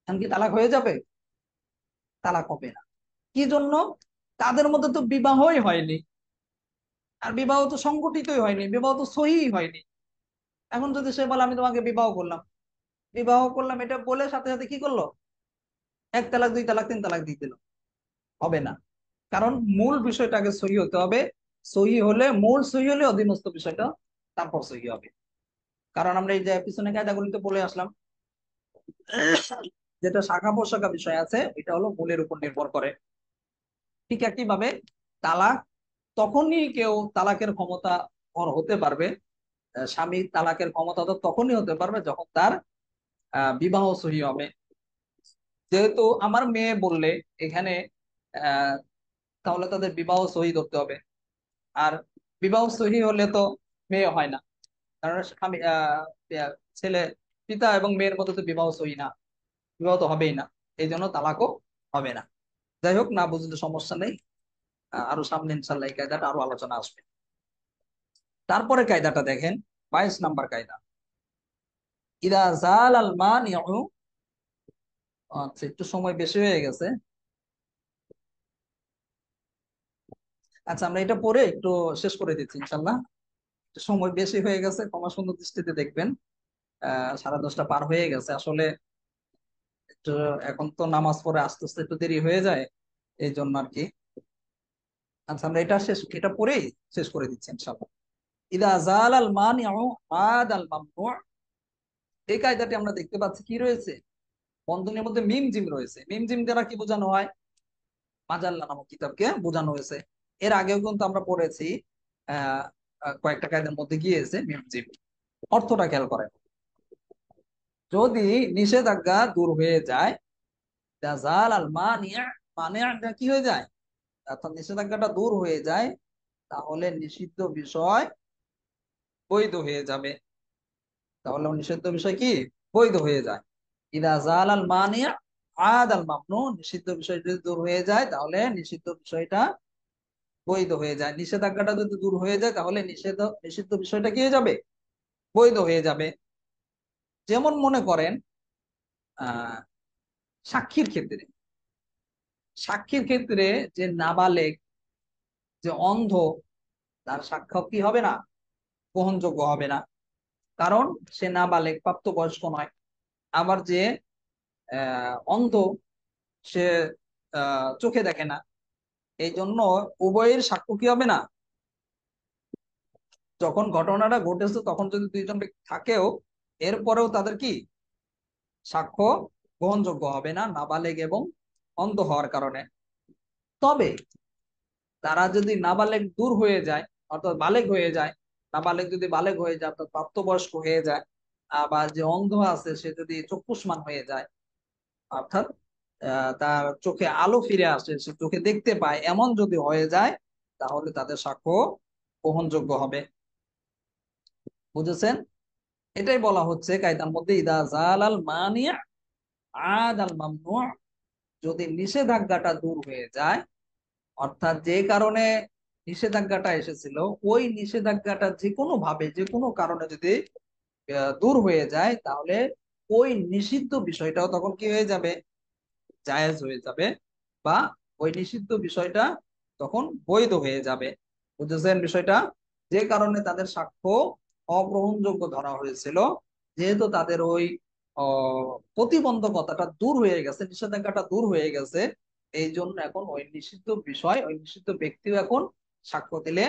এখন কি তালাক হয়ে যাবে? তালাক হবে না। কি জন্য? তাদের মধ্যে তো বিবাহই হয়নি, আর বিবাহ তো সংগঠিতই হয়নি, বিবাহ তো সহিই হয়নি। এখন যদি সে বলে আমি তোমাকে বিবাহ করলাম, বিবাহ করলাম এটা বলে সাথে সাথে কি করলো, 1 তালাক, 2 তালাক, 3 তালাক দিয়ে দিল, হবে না। কারণ মূল বিষয়টাকে সহি হতে হবে। সহি হলে, মূল সহি হলে অধীনস্থ বিষয়টা তারপর সহি হবে। কারণ আমরা এই যে পিছনে কায়দাগুলিতে বলে আসলাম, যেটা শাখা প্রশাখা বিষয় আছে এটা হলো মূলের উপর নির্ভর করে। ঠিক একই ভাবে তালাক, তখনই কেউ তালাকের ক্ষমতা ওর হতে পারবে, স্বামী তালাকের ক্ষমতা তো তখনই হতে পারবে যখন তার বিবাহ সহি হবে। যেহেতু আমার মেয়ে বললে এখানে আহ তাহলে তাদের বিবাহ সহি ধরতে হবে। আর বিবাহ সহি হলে তো মেয়ে হয় না, কারণ স্বামী ছেলে, পিতা এবং মেয়ের মধ্যে তো বিবাহ সহি না, বিবাহ তো হবেই না। এই জন্য তালাকও হবে না। যাই হোক, না বুঝলে সমস্যা নেই। আরো সামনে ইনশাল্লাহ এই কায়দাটা আরো আলোচনা আসবে। তারপরে কায়দাটা দেখেন, 22 নাম্বার কায়দা। ইদা জাল আল মানিউ। আচ্ছা, একটু সময় বেশি হয়ে গেছে। আচ্ছা, আমরা এটা পরে একটু শেষ করে দিচ্ছি ইনশাল্লাহ। একটু সময় বেশি হয়ে গেছে, ক্ষমা সুন্দর দৃষ্টিতে দেখবেন। 10:30 পার হয়ে গেছে আসলে। একটু এখন তো নামাজ পড়ে আস্তে আস্তে একটু দেরি হয়ে যায়, এই জন্য আর কি। আচ্ছা, আমরা এটা পরেই শেষ করে দিচ্ছি ইনশাল্লাহ। ইদা জাল আল মানিউ আদ আল মামনু। এই কায়দাটি আমরা দেখতে পাচ্ছি কি রয়েছে, বন্ধনীর মধ্যে মিম জিম রয়েছে। মিম জিম দ্বারা কি বোঝানো হয়? মাজাল্লা নামক কিতাবকে বোঝানো হয়েছে। এর আগেও কিন্তু আমরা পড়েছি, আহ কয়েকটা কায়দার মধ্যে গিয়েছে মিম জিম। অর্থটা খেয়াল করেন, যদি নিষেধাজ্ঞা দূর হয়ে যায়, জাল আল মানিয়া, মানে কি হয়ে যায়, অর্থাৎ নিষেধাজ্ঞাটা দূর হয়ে যায়, তাহলে নিষিদ্ধ বিষয় বৈধ হয়ে যাবে। তাহলে নিষিদ্ধ বিষয় কি বৈধ হয়ে যায়। ইদা জালাল মানি আদাল মামনু, নিষিদ্ধ বিষয় যদি দূর হয়ে যায় তাহলে নিষিদ্ধ বিষয়টা বৈধ হয়ে যায়। নিষেধাজ্ঞাটা যদি দূর হয়ে যায় তাহলে নিষিদ্ধ বিষয়টা কি হয়ে যাবে? বৈধ হয়ে যাবে। যেমন মনে করেন আহ সাক্ষীর ক্ষেত্রে, সাক্ষীর ক্ষেত্রে যে নাবালেগ, যে অন্ধ, তার সাক্ষ্য কি হবে না? গ্রহণযোগ্য হবে না, কারণ সে নাবালেগ, প্রাপ্তবয়স্ক নয়। আবার যে অন্ধ, সে চোখে দেখে না, এই জন্য উভয়ের সাক্ষ্য কি হবে না? যখন ঘটনাটা ঘটেছে তখন যদি দুইজন ব্যক্তি থাকেও, এরপরেও তাদের কি সাক্ষ্য গ্রহণযোগ্য হবে না, নাবালেগ এবং অন্ধ হওয়ার কারণে। তবে তারা যদি নাবালেগ দূর হয়ে যায়, অর্থাৎ বালেগ হয়ে যায়, নাবালেগ যদি বালেগ হয়ে যায় অর্থাৎ প্রাপ্তবয়স্ক হয়ে যায়, আবার যে অন্ধ আছে সে যদি চক্ষুষ্মান হয়ে যায়, অর্থাৎ তার চোখে আলো ফিরে আসে, সে চোখে দেখতে পায়, এমন যদি হয়ে যায় তাহলে তাদের সাক্ষ্য গ্রহণযোগ্য হবে। বুঝেছেন? এটাই বলা হচ্ছে কায়দার মধ্যে ইদা জালাল মানি আদাল মামনু, যদি নিষেধাজ্ঞাটা দূর হয়ে যায়, অর্থাৎ যে কারণে নিষেধাজ্ঞাটা এসেছিল ওই নিষেধাজ্ঞাটা যে কোনো ভাবে, যে কোনো কারণে যদি দূর হয়ে যায়, তাহলে ওই নিষিদ্ধ বিষয়টাও তখন কি হয়ে যাবে? জায়েজ হয়ে যাবে, বা ওই নিষিদ্ধ বিষয়টা তখন বৈধ হয়ে যাবে। বুঝেছেন বিষয়টা? যে কারণে তাদের সাক্ষ্য অগ্রহণযোগ্য ধরা হয়েছিল, যেহেতু তাদের ওই প্রতিবন্ধকতাটা দূর হয়ে গেছে, নিষেধাজ্ঞাটা দূর হয়ে গেছে, এই জন্য এখন ওই নিষিদ্ধ বিষয়, ওই নিষিদ্ধ ব্যক্তিও এখন সাক্ষ্য দিলে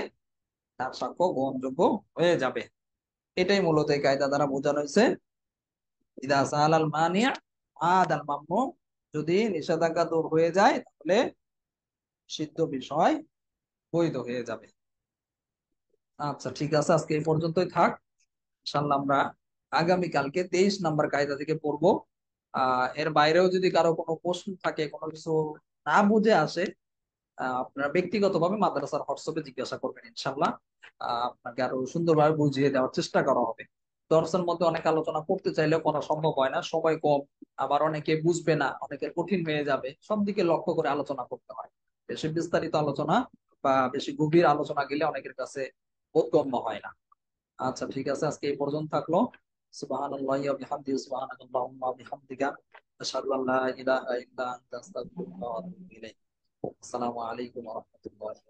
তার সাক্ষ্য গ্রহণযোগ্য হয়ে যাবে। এটাই মূলত এই কায়দা দ্বারা বোঝানো হয়েছে ইদা সালাল মানিয়া আদাল মামনু, যদি নিষেধাজ্ঞা দূর হয়ে যায় তাহলে সিদ্ধ বিষয় বৈধ হয়ে যাবে। আচ্ছা ঠিক আছে, আজকে এই পর্যন্তই থাক। ইনশাআল্লাহ আমরা আগামী কালকে 23 নাম্বার কায়দা থেকে পড়বো। এর বাইরেও যদি কারো কোনো প্রশ্ন থাকে, কোনো কিছু না বুঝে আসে, আপনারা ব্যক্তিগতভাবে মাদ্রাসার হোয়াটসঅ্যাপে জিজ্ঞাসা করবেন, ইনশাআল্লাহ আপনাকে আরো সুন্দরভাবে বুঝিয়ে দেওয়ার চেষ্টা করা হবে। দর্সের মধ্যে অনেক আলোচনা করতে চাইলেও করা সম্ভব হয় না, সময় কম, আবার অনেকে বুঝবে না, অনেকের কঠিন হয়ে যাবে, সব দিকে লক্ষ্য করে আলোচনা করতে হয়। বেশি বিস্তারিত আলোচনা বা বেশি গভীর আলোচনা গেলে অনেকের কাছে বোধগম্য হয় না। আচ্ছা ঠিক আছে, আজকে এই পর্যন্ত থাকলো। সুবহানাল্লাহি ওয়া বিহামদিহি, সুবহানাকাল্লাহুম্মা ওয়া বিহামদিকা, আশহাদু আল্লা ইলাহা ইল্লা আনতা, আস্তাগফিরুকা ওয়া আতুবু ইলাইক। আসসালামু আলাইকুম ওয়া রাহমাতুল্লাহি